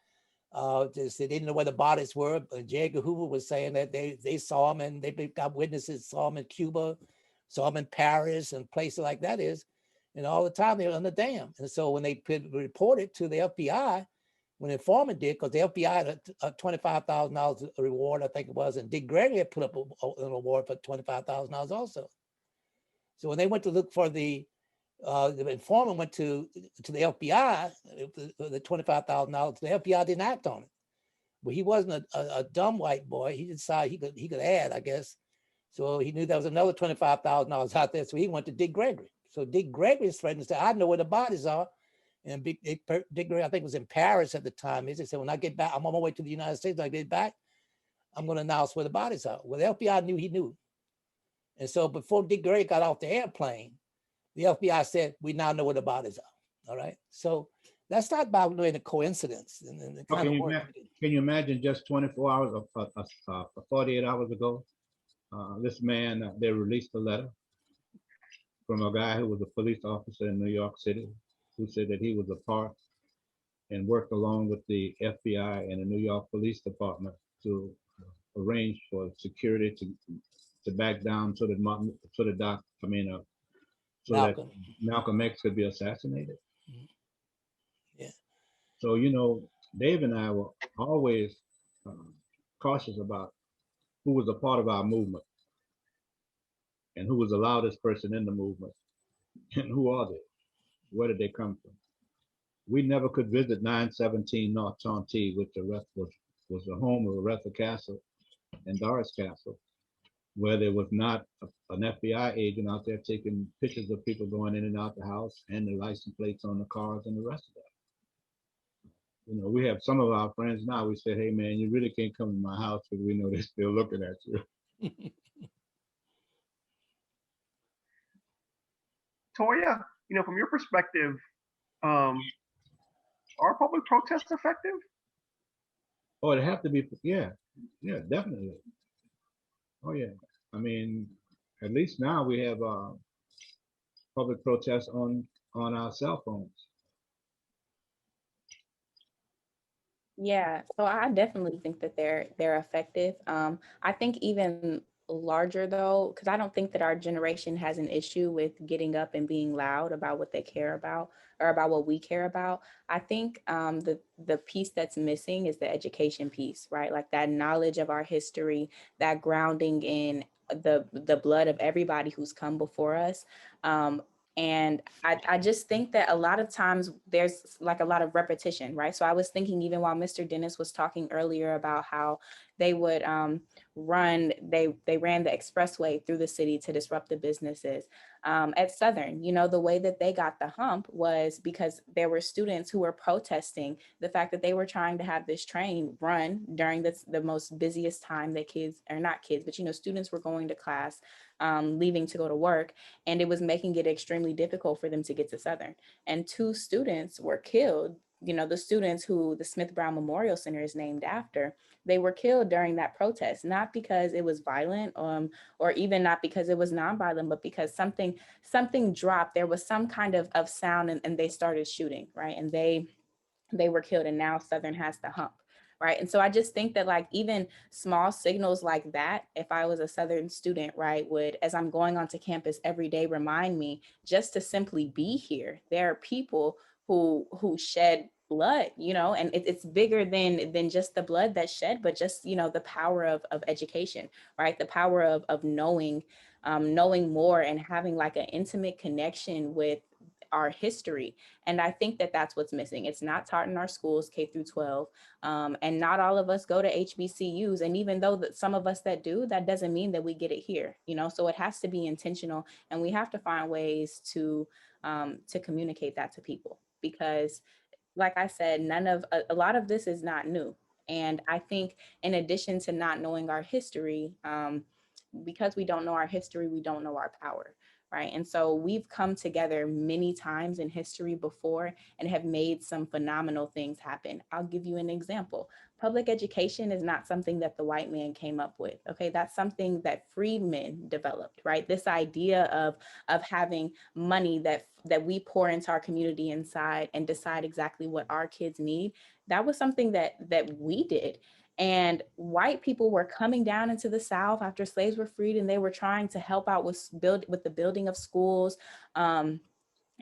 they didn't know where the bodies were. J. Edgar Hoover was saying that they saw them and they got witnesses, saw them in Cuba, saw them in Paris and places like that is, and all the time they were on the dam. And so when they reported to the FBI, when the informant did, because the FBI had a $25,000 reward, I think it was, and Dick Gregory had put up an award for $25,000 also. So when they went to look for the informant went to the FBI, the $25,000, the FBI didn't act on it. But he wasn't a dumb white boy. He decided he could add, I guess. So he knew there was another $25,000 out there. So he went to Dick Gregory. So Dick Gregory's threatened to say, I know where the bodies are. And Dick Gregory, I think, was in Paris at the time. He said, when I get back, I'm on my way to the United States. When I get back, I'm going to announce where the bodies are. Well, the FBI knew he knew. And so before Dick Gregory got off the airplane, the FBI said, we now know where the bodies are. All right. So that's not about doing a coincidence. Can you imagine just 24 hours or 48 hours ago, this man, they released a letter from a guy who was a police officer in New York City, who said that he was a part and worked along with the FBI and the New York Police Department to arrange for security to back down so that Malcolm X could be assassinated. Yeah. So Dave and I were always cautious about who was a part of our movement and who was the loudest person in the movement and who are they? Where did they come from? We never could visit 917 North Tonti, which was the home of Aretha Castle and Doris Castle, where there was not an FBI agent out there taking pictures of people going in and out the house and the license plates on the cars and the rest of that. You know, we have some of our friends now, we said, hey man, you really can't come to my house because we know they're still looking at you. Toya, from your perspective, are public protests effective? Oh, it have to be, yeah, definitely. Oh yeah. I mean, at least now we have public protests on our cell phones. Yeah, so I definitely think that they're effective. I think even larger though, because I don't think that our generation has an issue with getting up and being loud about what they care about or about what we care about. I think the piece that's missing is the education piece, right? Like that knowledge of our history, that grounding in the blood of everybody who's come before us. And I just think that a lot of times there's like a lot of repetition, right? So I was thinking even while Mr. Dennis was talking earlier about how they would they ran the expressway through the city to disrupt the businesses. At Southern, the way that they got the hump was because there were students who were protesting the fact that they were trying to have this train run during the most busiest time that kids, or not kids, but students were going to class, leaving to go to work, and it was making it extremely difficult for them to get to Southern. And 2 students were killed. The students who the Smith Brown Memorial Center is named after, they were killed during that protest, not because it was violent, or even not because it was nonviolent, but because something dropped. There was some kind of sound, and they started shooting, right? And they were killed, and now Southern has the hump, right? And so I just think that like even small signals like that, if I was a Southern student, right, would, as I'm going onto campus every day, remind me just to simply be here. There are people who shed blood, and it's bigger than just the blood that's shed, but just the power of education, right? The power of knowing more and having like an intimate connection with our history. And I think that that's what's missing. It's not taught in our schools, K through 12. And not all of us go to HBCUs. And even though that some of us that do, that doesn't mean that we get it here, so it has to be intentional, and we have to find ways to communicate that to people, because like I said, a lot of this is not new. And I think in addition to not knowing our history, because we don't know our history, we don't know our power, right? And so we've come together many times in history before and have made some phenomenal things happen. I'll give you an example. Public education is not something that the white man came up with, okay? That's something that freedmen developed, right? This idea of having money that we pour into our community inside and decide exactly what our kids need. That was something that we did. And white people were coming down into the South after slaves were freed, and they were trying to help out with the building of schools, and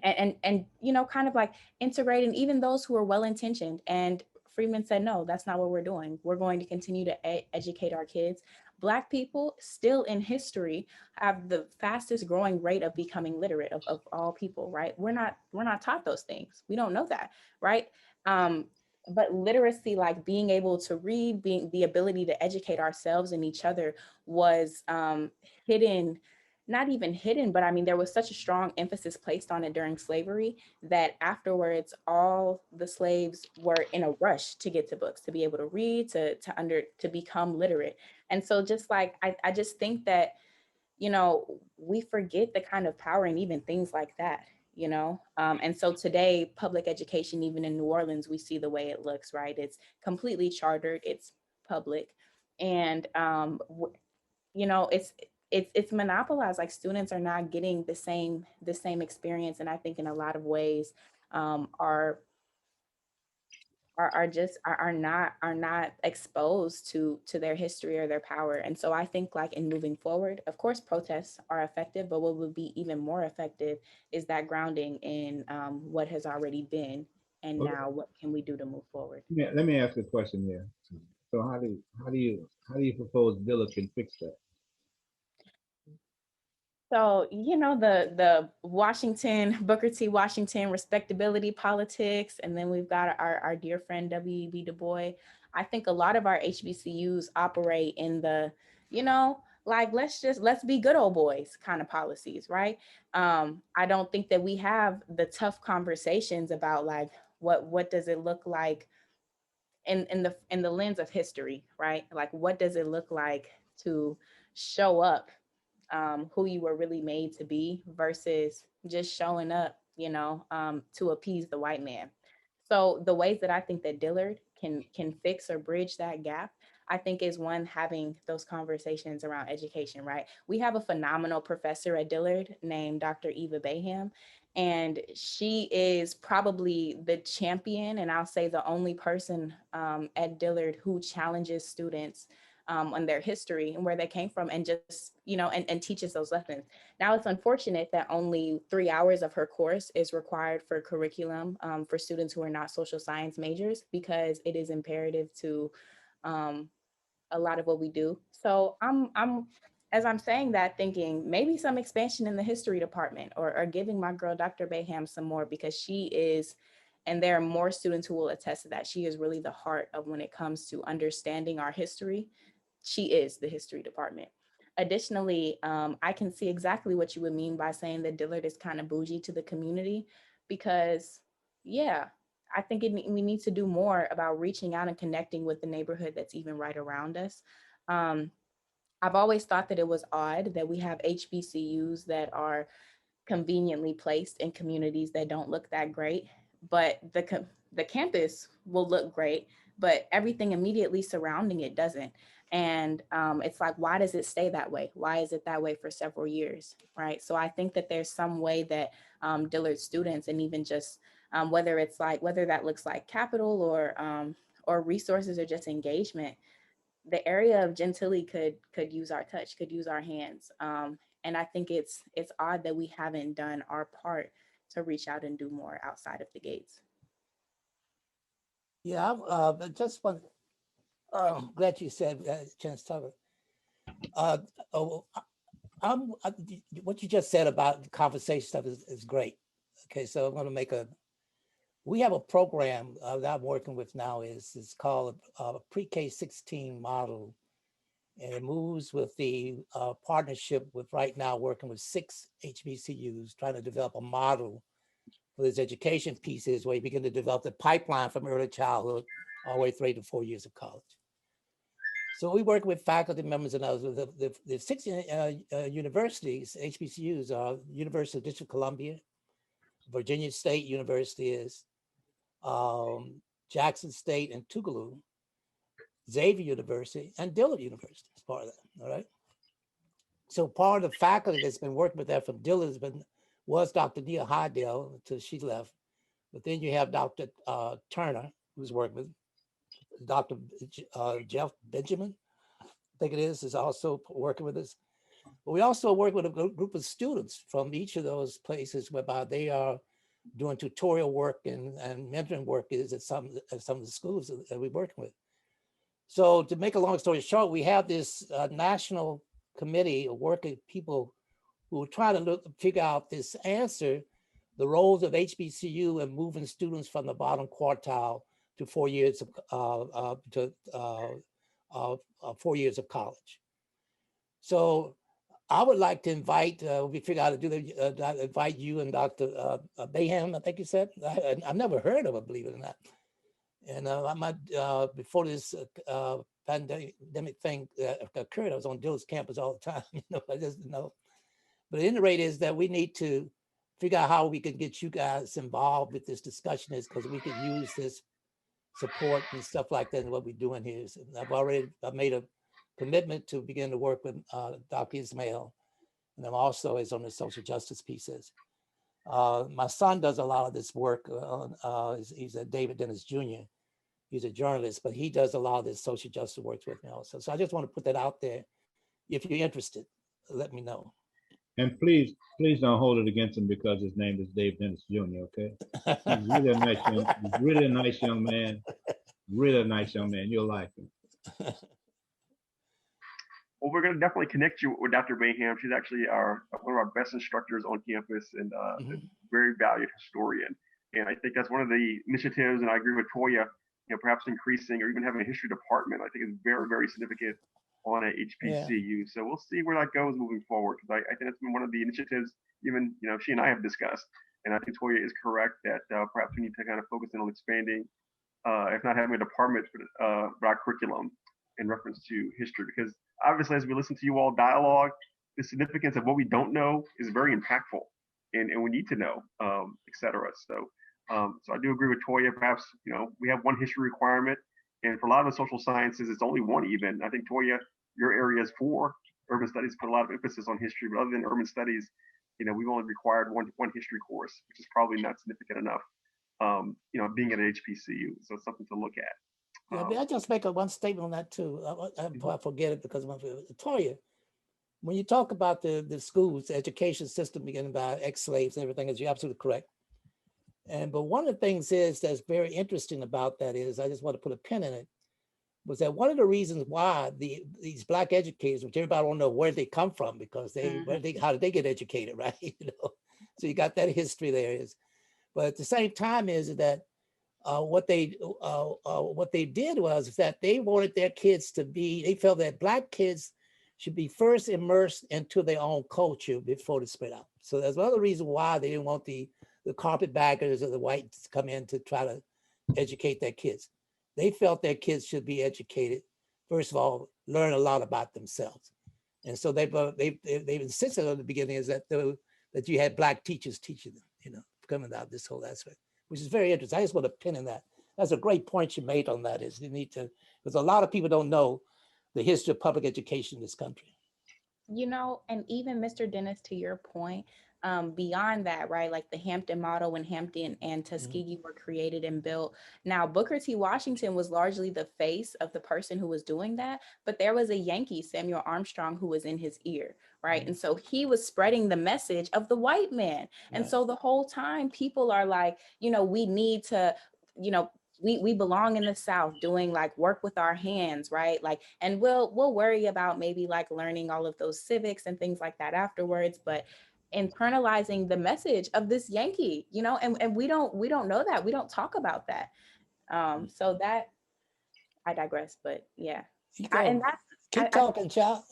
kind of like integrating even those who were well-intentioned. And Freeman said, no, that's not what we're doing. We're going to continue to educate our kids. Black people still in history have the fastest growing rate of becoming literate of all people, right? We're not taught those things. We don't know that, right? But literacy, like being able to read, being the ability to educate ourselves and each other, was hidden. Not even hidden, but I mean, there was such a strong emphasis placed on it during slavery that afterwards, all the slaves were in a rush to get to books, to be able to read, to become literate. And so just like, I just think that, we forget the kind of power and even things like that, and so today, public education, even in New Orleans, we see the way it looks, right? It's completely chartered, it's public, and it's monopolized. Like students are not getting the same experience, and I think in a lot of ways, are not exposed to their history or their power. And so I think like in moving forward, of course, protests are effective, but what would be even more effective is that grounding in what has already been, and Okay. now what can we do to move forward? Yeah, let me ask you a question here. So how do you propose Dillard can fix that? So, the Washington, Booker T. Washington respectability politics, and then we've got our dear friend W.E.B. Du Bois. I think a lot of our HBCUs operate in the, like, let's be good old boys kind of policies, right? I don't think that we have the tough conversations about like what does it look like in the lens of history, right? Like, what does it look like to show up who you were really made to be versus just showing up, to appease the white man. So the ways that I think that Dillard can fix or bridge that gap, I think is one, having those conversations around education, right? We have a phenomenal professor at Dillard named Dr. Eva Baham, and she is probably the champion, and I'll say the only person at Dillard who challenges students on their history and where they came from, and just, and teaches those lessons. Now, it's unfortunate that only 3 hours of her course is required for curriculum for students who are not social science majors, because it is imperative to a lot of what we do. So as I'm saying that, thinking maybe some expansion in the history department, or giving my girl, Dr. Baham, some more, because she is, and there are more students who will attest to that, she is really the heart of when it comes to understanding our history. She is the history department. Additionally, I can see exactly what you would mean by saying that Dillard is kind of bougie to the community, because yeah, I think we need to do more about reaching out and connecting with the neighborhood that's even right around us. I've always thought that it was odd that we have HBCUs that are conveniently placed in communities that don't look that great, but the campus will look great, but everything immediately surrounding it doesn't. And it's like, why does it stay that way? Why is it that way for several years, right? So I think that there's some way that Dillard students, and even just whether that looks like capital, or resources, or just engagement, the area of Gentilly could use our touch, could use our hands. And I think it's odd that we haven't done our part to reach out and do more outside of the gates. Yeah, just one. Glad you said chance to talk. Oh, what you just said about the conversation stuff is great. Okay, so I'm going to make we have a program that I'm working with now. It's called a pre-K 16 model, and it moves with the partnership with, right now, working with 6 HBCUs, trying to develop a model for this education pieces, where you begin to develop the pipeline from early childhood all the way 3 to 4 years of college. So we work with faculty members and others. The 6 universities, HBCUs, are University of District of Columbia, Virginia State University is, Jackson State and Tougaloo, Xavier University, and Dillard University is part of that, all right? So part of the faculty that's been working with that from Dillard was Dr. Nia Hydell until she left. But then you have Dr. Turner, who's working with Dr. Jeff Benjamin, I think it is also working with us. But we also work with a group of students from each of those places, whereby they are doing tutorial work and mentoring work is at some of the schools that we're working with. So to make a long story short, we have this national committee of working people who are trying to figure out this answer, the roles of HBCU and moving students from the bottom quartile to 4 years of 4 years of college. So I would like to invite, we figure out how to do invite you and Dr. Baham, I think you said. I've never heard of it, believe it or not. And I might, before this pandemic thing occurred, I was on Dillard's campus all the time, I just didn't know. But at any rate is that we need to figure out how we can get you guys involved with this discussion, is because we could use this support and stuff like that in what we're doing here. So I've made a commitment to begin to work with Dr. Esmail, and I'm also is on the social justice pieces. My son does a lot of this work. He's a David Dennis Jr. He's a journalist, but he does a lot of this social justice work with me also. So I just want to put that out there. If you're interested, let me know. And please don't hold it against him because his name is Dave Dennis Jr., okay? He's really a nice young man. Really a nice young man. You'll like him. Well, we're going to definitely connect you with Dr. Baham. She's actually one of our best instructors on campus, and a very valued historian. And I think that's one of the initiatives, and I agree with Toiya, perhaps increasing or even having a history department, I think is very, very significant on a Yeah. HBCU. So we'll see where that goes moving forward. Because I think that's been one of the initiatives, even, she and I have discussed. And I think Toiya is correct that perhaps we need to kind of focus in on expanding, if not having a department for our curriculum in reference to history. Because obviously, as we listen to you all dialogue, the significance of what we don't know is very impactful, and we need to know, et cetera. So I do agree with Toiya. Perhaps we have one history requirement, and for a lot of the social sciences, it's only one. Even I think Toiya, your area is 4. Urban studies put a lot of emphasis on history, but other than urban studies, we've only required one history course, which is probably not significant enough. Being at an HBCU, so it's something to look at. Yeah, I just make one statement on that too. I forget it because Toiya, when you talk about the schools, the education system beginning by ex-slaves and everything, you're absolutely correct. But one of the things that's very interesting about that is, I just want to put a pin in it, was that one of the reasons why these Black educators, which everybody don't know where they come from, because how did they get educated, right? So you got that history there. But at the same time is that what they did was that they wanted their kids to be, they felt that Black kids should be first immersed into their own culture before they spread out. So that's another reason why they didn't want the carpetbaggers or the whites to come in to try to educate their kids. They felt their kids should be educated, first of all, learn a lot about themselves. And so they've insisted at the beginning is that you had Black teachers teaching them, coming out this whole aspect, which is very interesting. I just want to pin in that. That's a great point you made on that, is you need to, because a lot of people don't know the history of public education in this country. And even Mr. Dennis, to your point, beyond that, right, like the Hampton model, when Hampton and Tuskegee were created and built. Now, Booker T. Washington was largely the face of the person who was doing that, but there was a Yankee, Samuel Armstrong, who was in his ear, right? And so he was spreading the message of the white man. And so the whole time people are like, we need to, we belong in the South, doing like work with our hands, right? Like, and we'll worry about maybe like learning all of those civics and things like that afterwards, but internalizing the message of this Yankee, and we don't know that, we don't talk about that. So that, I digress, but yeah. Keep talking, child.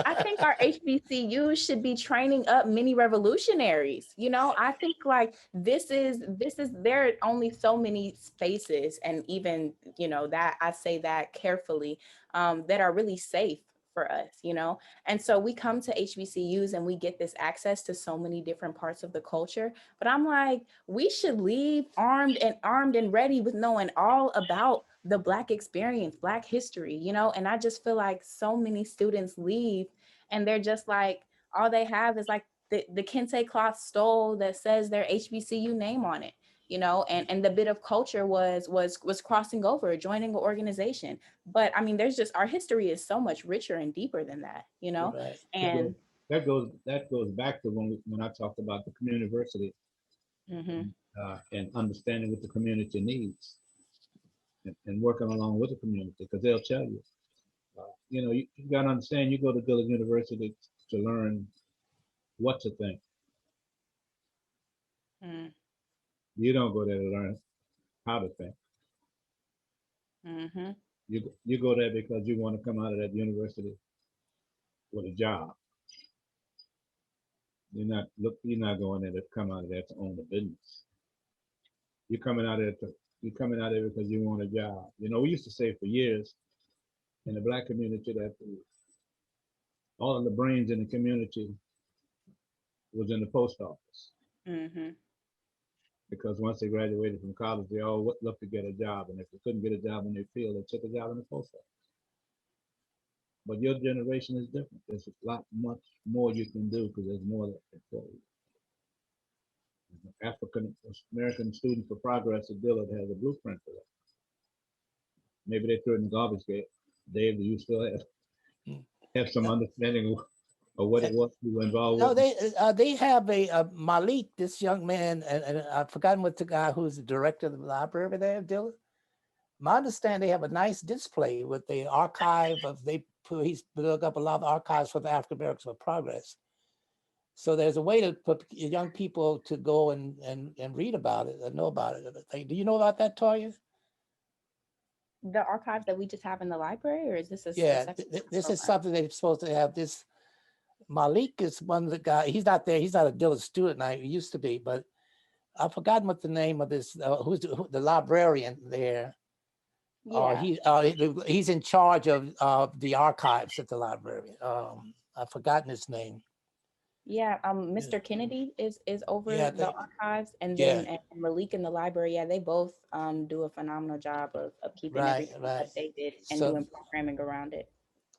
I think our HBCUs should be training up mini revolutionaries. I think like this is there are only so many spaces, and even that I say that carefully, that are really safe for us, and so we come to HBCUs and we get this access to so many different parts of the culture. But I'm like, we should leave armed and ready with knowing all about the Black experience, Black history, and I just feel like so many students leave and they're just like, all they have is like the kente cloth stole that says their HBCU name on it, and the bit of culture was crossing over, joining an organization. But I mean, there's just, our history is so much richer and deeper than that, Right. And that goes back to when I talked about the community university, and understanding what the community needs, and working along with the community, because they'll tell you, you got to understand, you go to Dillard University to learn what to think. You don't go there to learn how to think. You go there because you want to come out of that university with a job. You're not going there to come out of there to own a business. You're coming out there because you want a job. We used to say for years in the Black community that all of the brains in the community was in the post office. Because once they graduated from college, they all looked to get a job, and if they couldn't get a job in their field, they took a job in the post office. But your generation is different. There's much more you can do, because there's more that can for you. African American Students for Progress at Dillard has a blueprint for that. Maybe they threw it in the garbage can. Dave, do you still have some understanding of what it was you were involved with? No, they have a Malik, this young man, and I've forgotten what the guy who's the director of the library there at Dillard. My understanding, they have a nice display with the archive he's built up a lot of archives for the African Americans for Progress. So there's a way to put young people to go and read about it and know about it. Do you know about that, Toiya? the archives that we just have in the library, or is this a Yeah, separate this is program? something they're supposed to have. This Malik is one of the guys. He's not there. He's not a Dillard student. He used to be, but I've forgotten what the name of this. Who's the librarian there? Yeah. He's in charge of the archives at the library. I've forgotten his name. Yeah, Mr. Kennedy is over Yeah, the archives, and yeah. then Malik in the library. Yeah, they both do a phenomenal job of keeping everything Right. updated and So doing programming around it.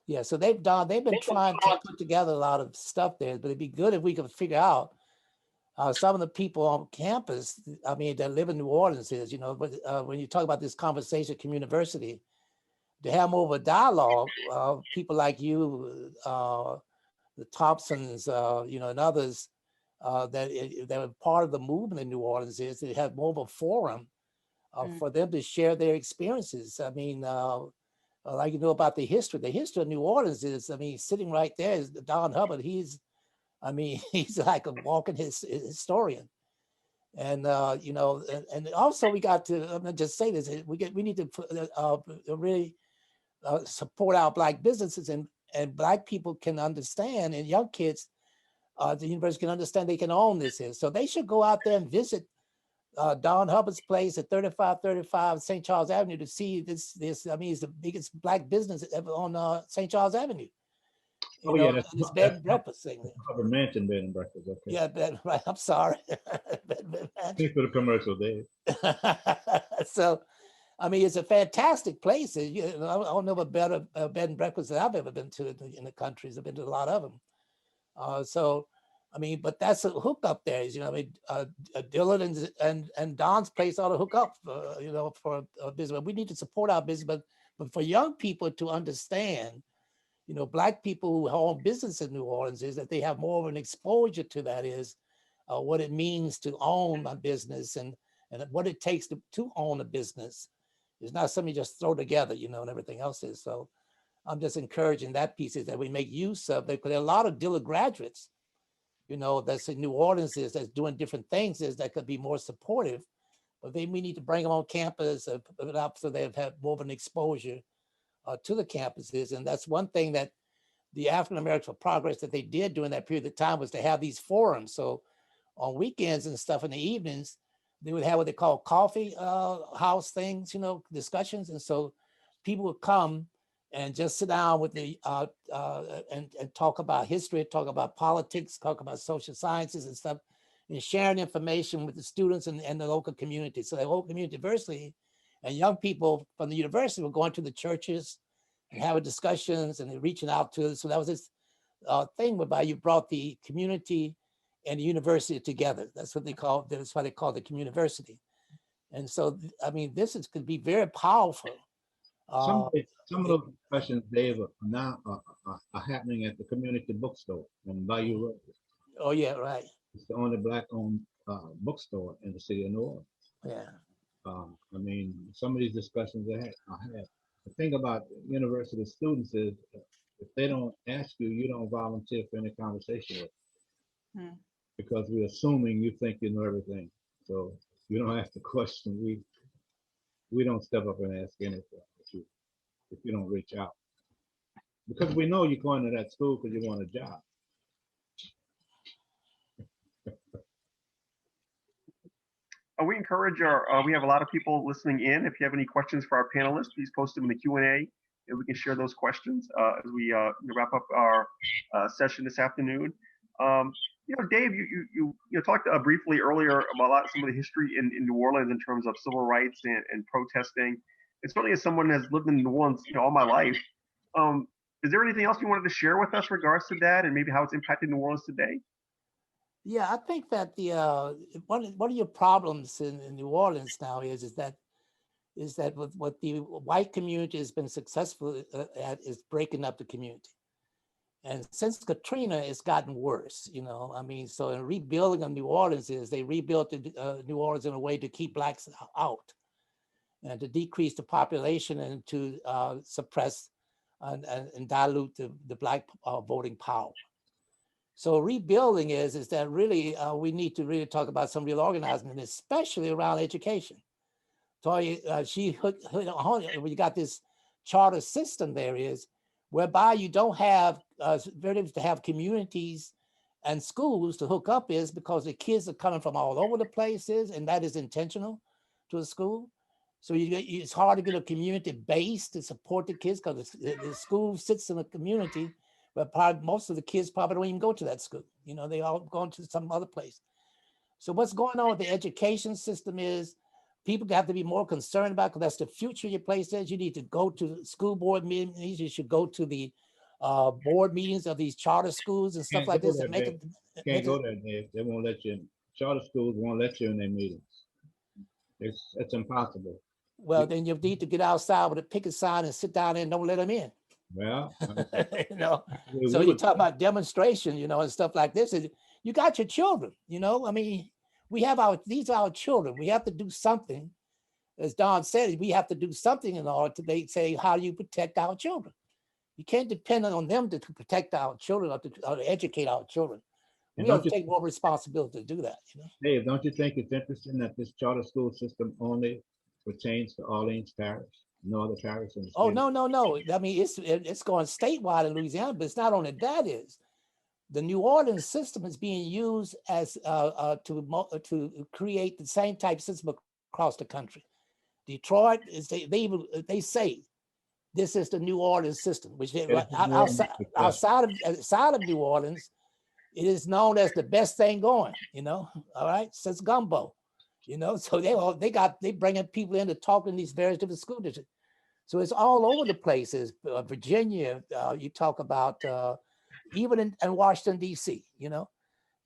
yeah, so they've been trying to put together a lot of stuff there, but it'd be good if we could figure out some of the people on campus, I mean, that live in New Orleans but when you talk about this conversation at Community, to have more of a dialogue, people like you, the Thompsons, and others that are part of the movement in New Orleans is to have more of a forum for them to share their experiences. I mean, like about the history. The history of New Orleans is, I mean, sitting right there is Don Hubbard. He's like a walking historian. And and also we got to, I'm gonna just say this, we need to really support our Black businesses, and Black people can understand, and young kids, the university can understand they can own this here. So they should go out there and visit Don Hubbard's place at 3535 St. Charles Avenue to see this. I mean, it's the biggest Black business ever on St. Charles Avenue. This bed and breakfast thing. Hubbard Mansion bed and breakfast. Okay. Yeah, right. I'm sorry. Thanks for the commercial, Dave. So, I mean, it's a fantastic place. I don't know a better bed and breakfast that I've ever been to in the countries. I've been to a lot of them. So, I mean, but that's a hookup there. Dillard and Don's place ought to hook up, for a business. We need to support our business, but for young people to understand, Black people who own business in New Orleans, is that they have more of an exposure to that, is what it means to own a business and what it takes to own a business. It's not something you just throw together, and everything else is. So I'm just encouraging that piece, is that we make use of it, because there are a lot of Dillard graduates, that's in New Orleans, that's doing different things, that could be more supportive. But we need to bring them on campus, so they've had more of an exposure to the campuses. And that's one thing that the African Americans for Progress that they did during that period of time, was to have these forums. So on weekends and stuff in the evenings, they would have what they call coffee house things, discussions. And so people would come and just sit down with the and talk about history, talk about politics, talk about social sciences and stuff, and sharing information with the students and the local community. So the whole community diversity, and young people from the university were going to the churches and having discussions and reaching out to us. So that was this thing whereby you brought the community and the university together. That's what they call. That's why they call it the community. And so, I mean, could be very powerful. Some of those discussions, Dave, now are happening at the community bookstore in Bayou Road. Oh yeah, right. It's the only Black-owned bookstore in the city of New Orleans. Yeah. I mean, some of these discussions I had. The thing about university students is, if they don't ask you, you don't volunteer for any conversation with them. Because we're assuming you think you know everything. So you don't ask the question. We don't step up and ask anything if you don't reach out. Because we know you're going to that school because you want a job. We encourage we have a lot of people listening in. If you have any questions for our panelists, please post them in the Q&A, and we can share those questions as we wrap up our session this afternoon. Dave, you talked briefly earlier about some of the history in New Orleans in terms of civil rights and protesting. And certainly, as someone who has lived in New Orleans, all my life, is there anything else you wanted to share with us in regards to that, and maybe how it's impacted New Orleans today? Yeah, I think that the one of your problems in New Orleans now is that what the white community has been successful at is breaking up the community. And since Katrina, it's gotten worse, I mean, so in rebuilding of New Orleans they rebuilt New Orleans in a way to keep Blacks out and to decrease the population and to suppress and dilute the Black voting power. So rebuilding is that really we need to really talk about some real organizing, and especially around education, Toya, we got this charter system there is whereby you don't have to have communities and schools to hook up is because the kids are coming from all over the places, and that is intentional to a school. So it's hard to get a community base to support the kids because the school sits in a community, but probably most of the kids probably don't even go to that school. You know, they all going to some other place. So what's going on with the education system is people have to be more concerned about, because that's the future of your place is. You need to go to school board meetings. You should go to the board meetings of these charter schools and stuff like this and make it. Can't go there, Dave. They won't let you in. Charter schools won't let you in their meetings. It's impossible. Well, then you need to get outside with a picket sign and sit down there and don't let them in. Well, You know, so you talk about demonstration, you know, and stuff like this. And you got your children, you know. I mean, these are our children. We have to do something. As Don said, we have to do something in order to say, how do you protect our children? You can't depend on them to protect our children or to educate our children. We have to take more responsibility to do that. You know? Dave, don't you think it's interesting that this charter school system only pertains to Orleans Parish, no other parish in the state? Oh, no. I mean, it's going statewide in Louisiana, but it's not only that is. The New Orleans system is being used as to create the same type of system across the country. Detroit is they say this is the New Orleans system, which outside of New Orleans, it is known as the best thing going. You know, all right, since gumbo, you know. So they bringing people in to talk in these various different school districts. So it's all over the places. Virginia, you talk about. Even in Washington, D.C., you know,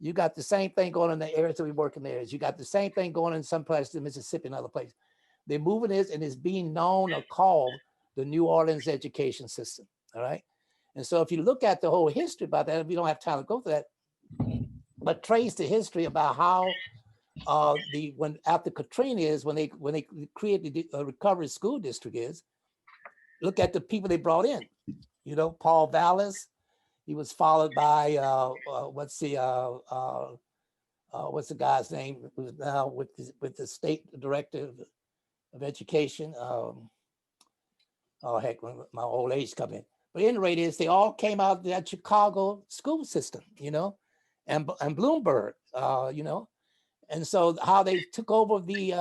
you got the same thing going on in the areas that we work in there. You got the same thing going in some places in Mississippi and other places. They're moving this and it's being known or called the New Orleans education system. All right. And so if you look at the whole history about that, we don't have time to go through that, but trace the history about how after Katrina is when they created the recovery school district is, look at the people they brought in, you know, Paul Vallis. He was followed by what's the guy's name who's now with the state director of education. Oh heck, when my old age come in. But at any rate is they all came out of that Chicago school system, you know, and Bloomberg, you know, and so how they took over the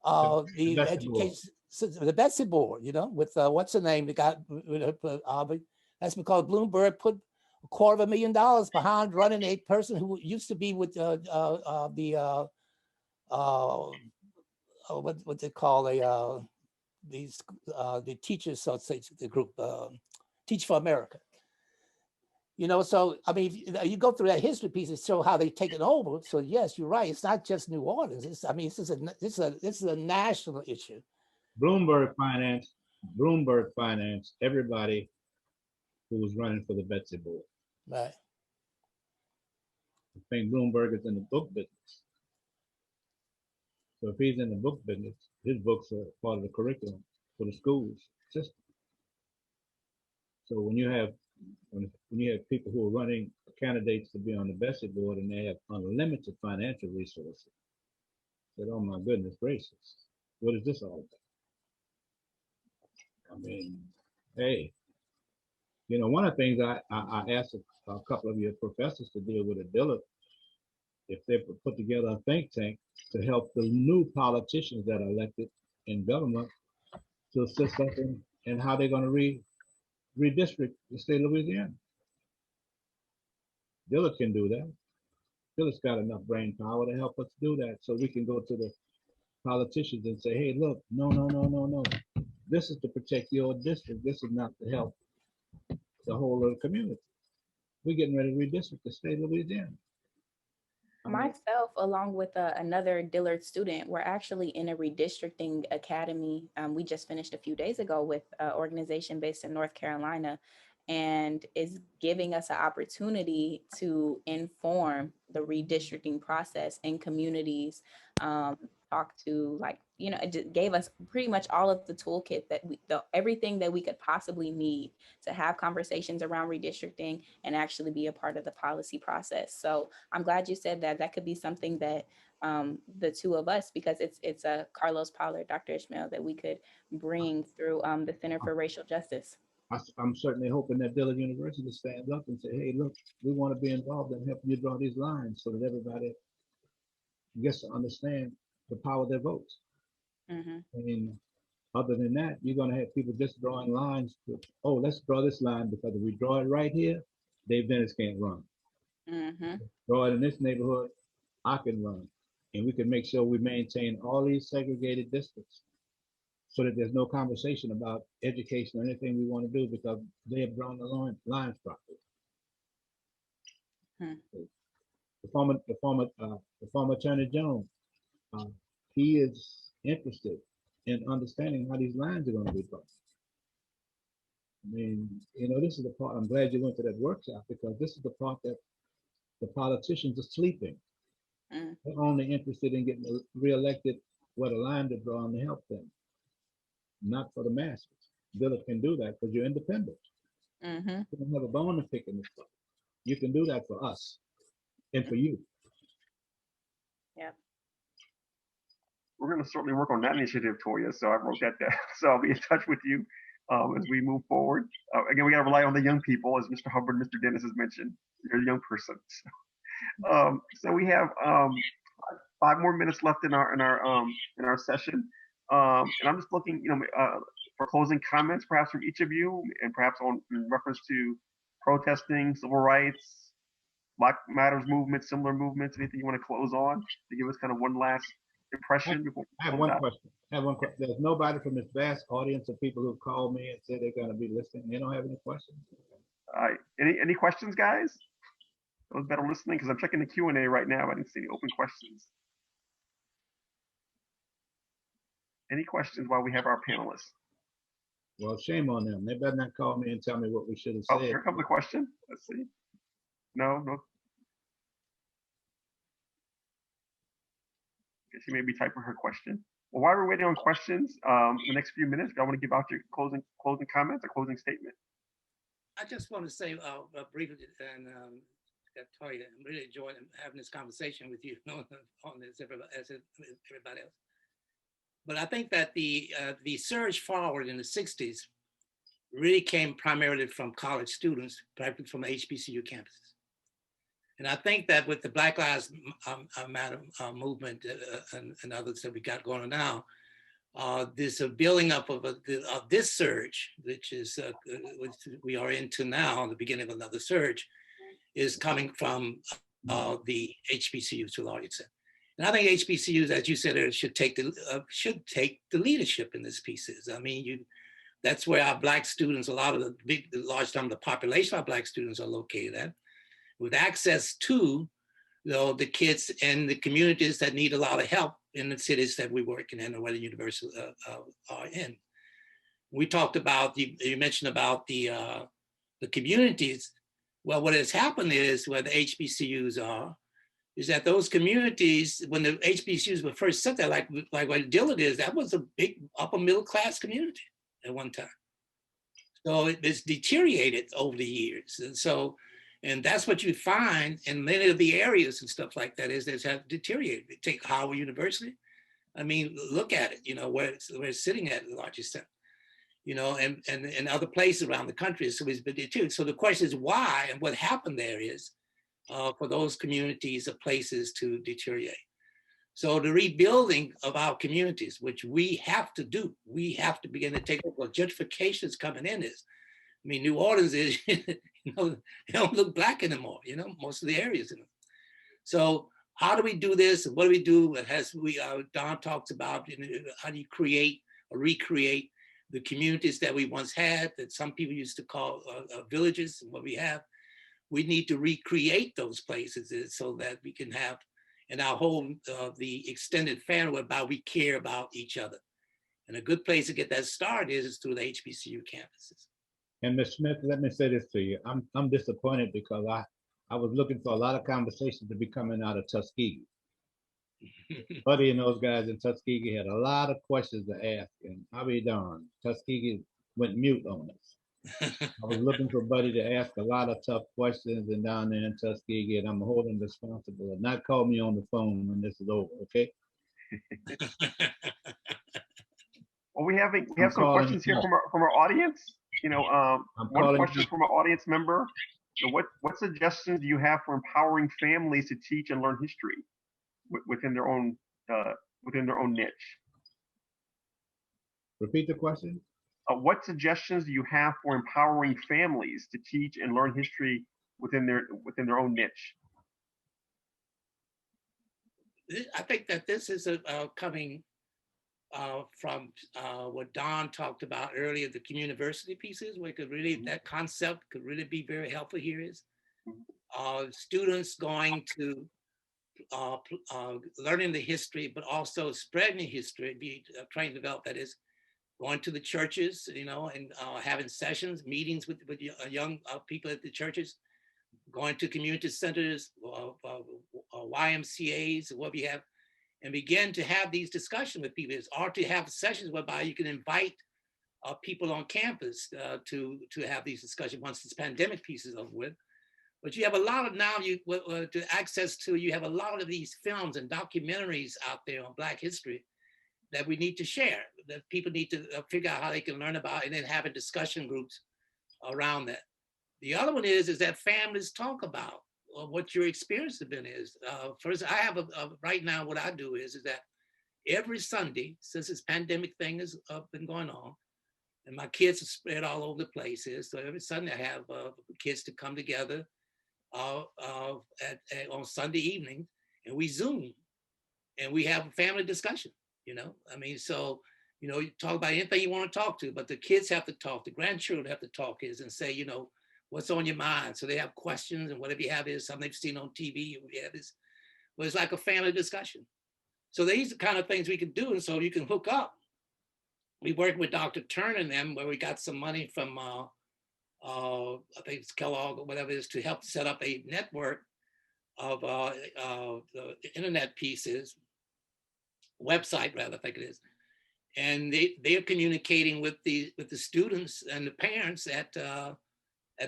education, the Betsy board, you know, with what's the name that got that's because Bloomberg put $250,000 behind running a person who used to be with what they call the teachers association, the group Teach for America. You know, so I mean, you go through that history piece and show how they've taken over. So yes, you're right. It's not just New Orleans. This is a national issue. Bloomberg financed everybody who was running for the Betsy board. Right. I think Bloomberg is in the book business. So if he's in the book business, his books are part of the curriculum for the schools system. So when you have people who are running candidates to be on the Betsy board and they have unlimited financial resources, said, "Oh my goodness gracious, what is this all about?" I mean, hey, you know, one of the things I asked a couple of your professors to deal with at Dillard, if they put together a think tank to help the new politicians that are elected in government to assist us in how they're going to redistrict the state of Louisiana. Dillard can do that. Dillard's got enough brain power to help us do that, so we can go to the politicians and say, "Hey, look, no. This is to protect your district. This is not to help the whole of the community. We're getting ready to redistrict the state of Louisiana." Myself, along with another Dillard student, we're actually in a redistricting academy. We just finished a few days ago with an organization based in North Carolina, and is giving us an opportunity to inform the redistricting process in communities talked to, like, you know, it just gave us pretty much all of the toolkit that everything that we could possibly need to have conversations around redistricting and actually be a part of the policy process. So I'm glad you said that. That could be something that the two of us, because it's a Carlos Pollard, Dr. Esmail, that we could bring through the Center for Racial Justice. I'm certainly hoping that Dillard University stands up and say, hey, look, we want to be involved in helping you draw these lines so that everybody gets to understand the power of their votes. And other than that, you're going to have people just drawing lines. Oh, let's draw this line because if we draw it right here, Dave Dennis can't run. Draw it in this neighborhood, I can run. And we can make sure we maintain all these segregated districts so that there's no conversation about education or anything we want to do because they have drawn the lines properly. The former Attorney General, he is interested in understanding how these lines are going to be drawn. I mean, you know, this is the part, I'm glad you went to that workshop because this is the part that the politicians are sleeping. They're only interested in getting reelected what a line to draw and to help them, not for the masses. Dillard can do that because you're independent. You don't have a bone to pick in this stuff. You can do that for us and for you. We're going to certainly work on that initiative, Toiya. So I wrote that down. So I'll be in touch with you as we move forward. Again, we got to rely on the young people, as Mr. Hubbard and Mr. Dennis has mentioned. You're a young person. So we have 5 more minutes left in our session, and I'm just looking, for closing comments, perhaps from each of you, and perhaps in reference to protesting, civil rights, Black Matters movement, similar movements. Anything you want to close on to give us kind of one last impression before? I have one question. There's nobody from this vast audience of people who've called me and said they're going to be listening. They don't have any questions. Any questions, guys? Those better listening, because I'm checking the Q&A right now. I didn't see any open questions. Any questions while we have our panelists? Well, shame on them. They better not call me and tell me what we should have said. Oh, here comes the question. Let's see. No. She may be typing her question. Well, while we're waiting on questions, the next few minutes, I want to give out your closing comments or closing statement. I just want to say briefly, and Toiya, I'm really enjoying having this conversation with you on this, as everybody else. But I think that the surge forward in the 60s really came primarily from college students, particularly from the HBCU campuses. And I think that with the Black Lives Matter movement and others that we got going on now, this building up of this surge, which we are into now, the beginning of another surge, is coming from the HBCUs to a large extent. And I think HBCUs, as you said, should take the leadership in this pieces. I mean, that's where our Black students, a large number of the population of our Black students are located at, with access to the kids and the communities that need a lot of help in the cities that we work in or where the universities are in. We talked about, you mentioned about the communities. Well, what has happened is where the HBCUs are, is that those communities, when the HBCUs were first set there, like what Dillard is, that was a big upper middle class community at one time. So it's deteriorated over the years. And that's what you find in many of the areas and stuff like that is they have deteriorated. Take Howard University. I mean, look at it, where it's sitting at the largest extent, and other places around the country. So it's been deteriorated. So the question is why, and what happened there is for those communities or places to deteriorate. So the rebuilding of our communities, which we have to do, we have to begin to take over. Gentrification is coming in this. I mean, New Orleans is, they don't look Black anymore, most of the areas. So how do we do this? And what do we do? Don talks about, how do you create or recreate the communities that we once had, that some people used to call villages, and what we have. We need to recreate those places so that we can have, in our whole, the extended family, whereby we care about each other. And a good place to get that started is through the HBCU campuses. And Ms. Smith, let me say this to you. I'm disappointed because I was looking for a lot of conversations to be coming out of Tuskegee. Buddy and those guys in Tuskegee had a lot of questions to ask, and I'll be darned, Tuskegee went mute on us. I was looking for Buddy to ask a lot of tough questions, and down there in Tuskegee, and I'm holding responsible. And not call me on the phone when this is over, okay? Well, we have I'm some calling questions you here out. from our audience. You know, I'm one calling question you. from an audience member. So what suggestions do you have for empowering families to teach and learn history within their own niche? Repeat the question. What suggestions do you have for empowering families to teach and learn history within their own niche? I think that this is coming from what Don talked about earlier, the community pieces, where it could really, that concept could really be very helpful here is students going to learning the history, but also spreading the history, be trying to develop, that is, going to the churches, you know, and having sessions, meetings with young people at the churches, going to community centers, YMCAs, what we have, and begin to have these discussions with people, or to have sessions whereby you can invite people on campus to have these discussions once this pandemic piece is over with. But you have a lot of now, to access to, you have a lot of these films and documentaries out there on Black history that we need to share, that people need to figure out how they can learn about, and then having discussion groups around that. The other one is that families talk about what your experience has been is. First, I have right now, what I do is that every Sunday, since this pandemic thing has been going on, and my kids are spread all over the places, so every Sunday I have kids to come together on Sunday evening, and we Zoom, and we have a family discussion, you know? I mean, so, you know, you talk about anything you want to talk to, but the kids have to talk, the grandchildren have to talk and say, you know, what's on your mind? So they have questions, and whatever you have is something they've seen on TV, we have this, but it's like a family discussion. So these are the kind of things we can do, and so you can hook up. We worked with Dr. Turner and them, where we got some money from, I think it's Kellogg or whatever it is, to help set up a network of the internet pieces, website rather, I think it is. And they are communicating with the students and the parents at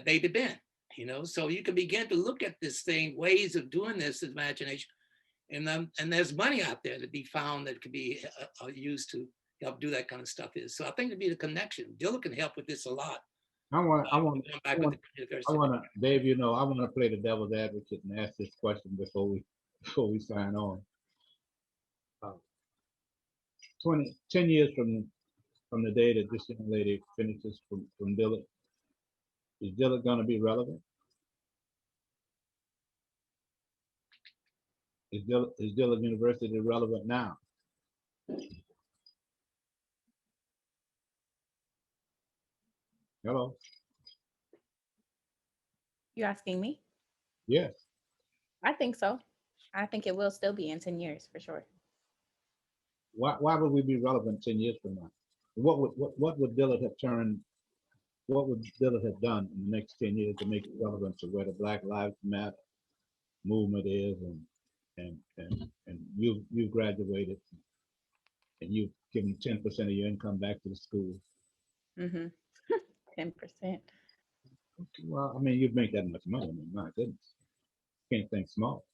Baby Ben, you know? So you can begin to look at this thing, ways of doing this imagination. And there's money out there to be found that could be used to help do that kind of stuff. So I think it'd be the connection. Dillard can help with this a lot. I want, Dave, you know, I want to play the devil's advocate and ask this question before we sign on. 10 years from the day that this young lady finishes from Dillard, is Dillard going to be relevant? Is Dillard University relevant now? Hello? You asking me? Yes. I think so. I think it will still be in 10 years for sure. Why would we be relevant 10 years from now? What would Dillard have what would Dillard have done in the next 10 years to make it relevant to where the Black Lives Matter movement is, and you've graduated and you've given 10% of your income back to the school? 10%. Well, I mean, you'd make that much money. I mean, my goodness, can't think small.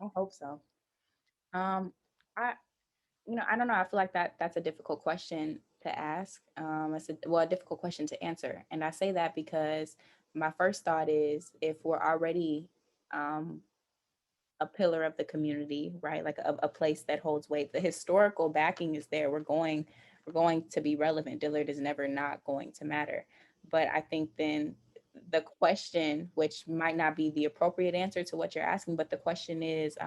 I hope so. I don't know. I feel like that's a difficult question to ask. It's a difficult question to answer. And I say that because my first thought is, if we're already a pillar of the community, right? Like a place that holds weight, the historical backing is there. We're going to be relevant. Dillard is never not going to matter. But I think then the question, which might not be the appropriate answer to what you're asking, but the question is,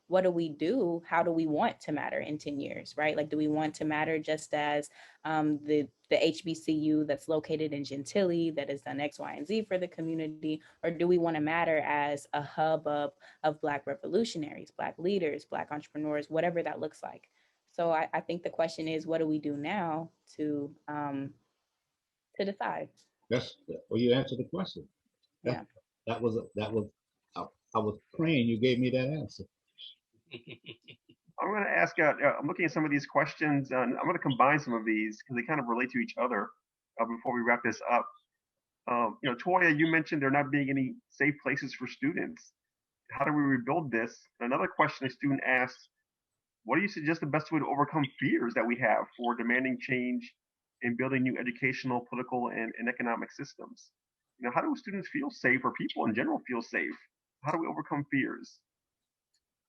what do we do? How do we want to matter in 10 years, right? Like, do we want to matter just as the HBCU that's located in Gentilly that has done X, Y, and Z for the community? Or do we want to matter as a hub of Black revolutionaries, Black leaders, Black entrepreneurs, whatever that looks like? So I think the question is, what do we do now to decide? Well, you answered the question. Yeah. I was praying you gave me that answer. I'm going to ask, I'm looking at some of these questions, and I'm going to combine some of these because they kind of relate to each other before we wrap this up. Toya, you mentioned there not being any safe places for students. How do we rebuild this? Another question a student asks, what do you suggest the best way to overcome fears that we have for demanding change and building new educational, political, and economic systems? How do students feel safe, or people in general feel safe? How do we overcome fears?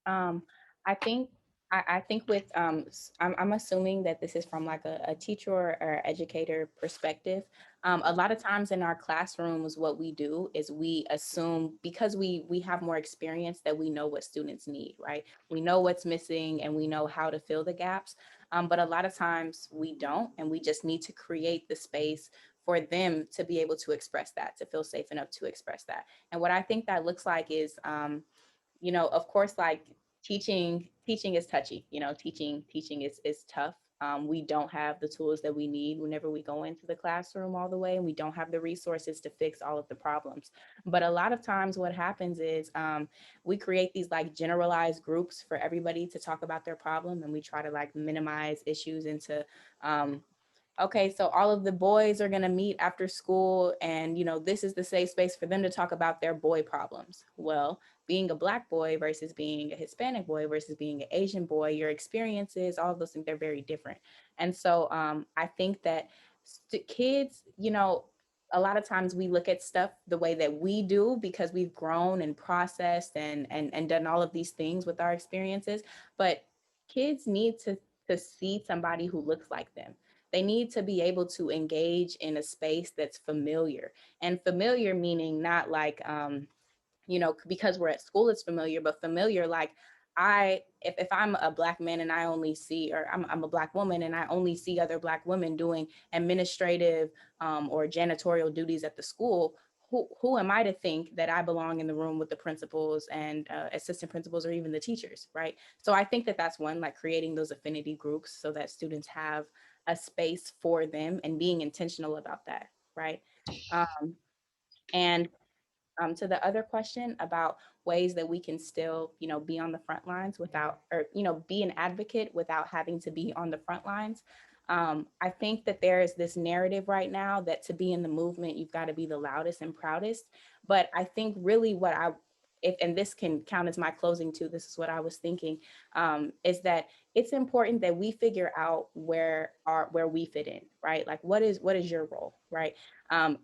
I think I think with I'm assuming that this is from like a teacher or educator perspective. A lot of times in our classrooms, what we do is we assume, because we have more experience, that we know what students need, right? We know what's missing and we know how to fill the gaps. But a lot of times we don't, and we just need to create the space for them to be able to express that, to feel safe enough to express that. And what I think that looks like is of course, like teaching is touchy. Teaching is tough. We don't have the tools that we need whenever we go into the classroom all the way, and we don't have the resources to fix all of the problems. But a lot of times what happens is we create these like generalized groups for everybody to talk about their problem, and we try to like minimize issues into okay, so all of the boys are going to meet after school, and this is the safe space for them to talk about their boy problems. Well, being a Black boy versus being a Hispanic boy versus being an Asian boy, your experiences, all of those things, they're very different. And so I think that kids, a lot of times we look at stuff the way that we do because we've grown and processed and done all of these things with our experiences. But kids need to see somebody who looks like them. They need to be able to engage in a space that's familiar, and familiar meaning not like, because we're at school, it's familiar, but familiar like if I'm a Black man and I only see, or I'm a Black woman and I only see other Black women doing administrative or janitorial duties at the school, who am I to think that I belong in the room with the principals and assistant principals or even the teachers, right? So I think that that's one, like creating those affinity groups so that students have a space for them and being intentional about that, right? And to the other question about ways that we can still, be on the front lines without, or, be an advocate without having to be on the front lines. I think that there is this narrative right now that to be in the movement, you've got to be the loudest and proudest. But I think really and this can count as my closing too, this is what I was thinking, is that it's important that we figure out where we fit in, right? Like, what is your role, right?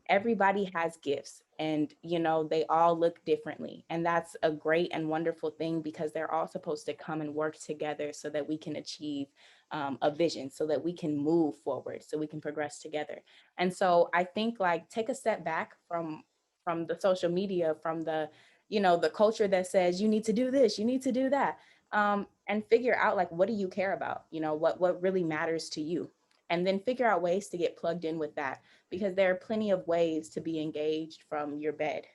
Everybody has gifts, and they all look differently, and that's a great and wonderful thing, because they're all supposed to come and work together so that we can achieve a vision, so that we can move forward, so we can progress together. And so I think, like, take a step back from the social media, from the the culture that says you need to do this, you need to do that, and figure out, like, what do you care about, what really matters to you, and then figure out ways to get plugged in with that, because there are plenty of ways to be engaged from your bed.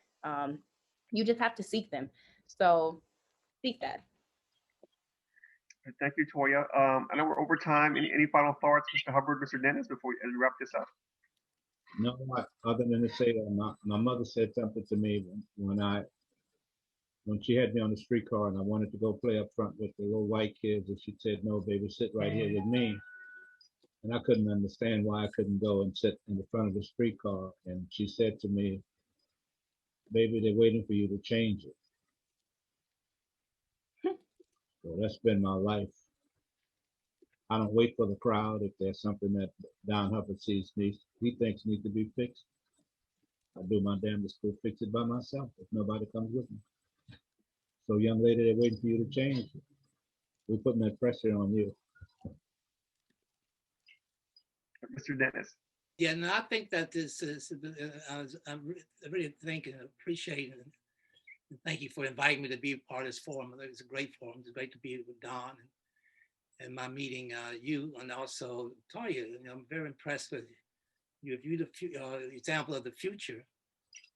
You just have to seek them. So seek that. Thank you, Toya. I know we're over time. Any final thoughts, Mr. Hubbard, Mr. Dennis, before we wrap this up? No, other than to say my mother said something to me when she had me on the streetcar and I wanted to go play up front with the little white kids, and she said, "No, baby, sit right here with me." And I couldn't understand why I couldn't go and sit in the front of the streetcar. And she said to me, "Baby, they're waiting for you to change it." So that's been my life. I don't wait for the crowd. If there's something that Don Hubbard sees he thinks needs to be fixed, I do my damnedest to fix it by myself if nobody comes with me. So, young lady, they're waiting for you to change it. We're putting that pressure on you. Mr. Dennis. Yeah, and I think that this is, I really think and appreciate it. And thank you for inviting me to be a part of this forum. It's a great forum. It's great to be with Don and my meeting you, and also Toya. I'm very impressed with you. If you're the example of the future,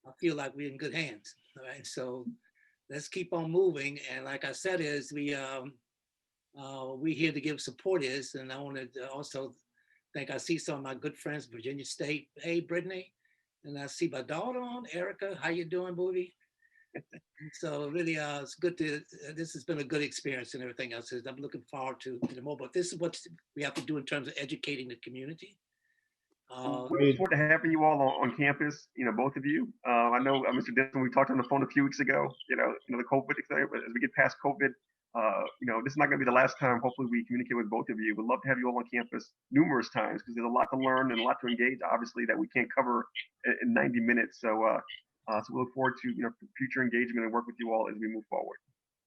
I feel like we're in good hands. All right, so let's keep on moving. And like I said, we're here to give support and I want to also thank, I see some of my good friends, Virginia State. Hey, Brittany. And I see my daughter on, Erica. How you doing, booty? So really, it's good to, this has been a good experience and everything else. I'm looking forward to more, but this is what we have to do in terms of educating the community. We look forward to having you all on campus, both of you. I know, Mr. Denson, we talked on the phone a few weeks ago, the COVID thing, but as we get past COVID, this is not going to be the last time, hopefully, we communicate with both of you. We'd love to have you all on campus numerous times because there's a lot to learn and a lot to engage, obviously, that we can't cover in 90 minutes. So we look forward to, future engagement and work with you all as we move forward.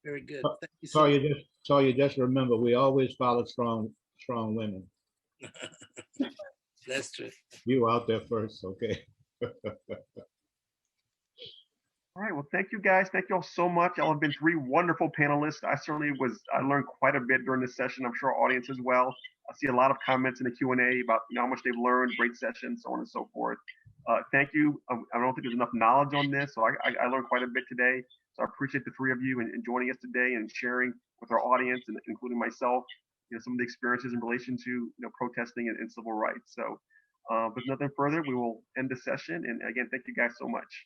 Very good. Thank you so much. Toiya, just remember, we always follow strong women. That's true. You out there first, okay? All right. Well, thank you guys. Thank you all so much. Y'all have been 3 wonderful panelists. I learned quite a bit during this session. I'm sure our audience as well. I see a lot of comments in the Q&A about how much they've learned, great sessions, so on and so forth. Thank you. I don't think there's enough knowledge on this, so I learned quite a bit today. So I appreciate the 3 of you and joining us today and sharing with our audience, and including myself, some of the experiences in relation to protesting and civil rights. So with nothing further, we will end the session. And again, thank you guys so much.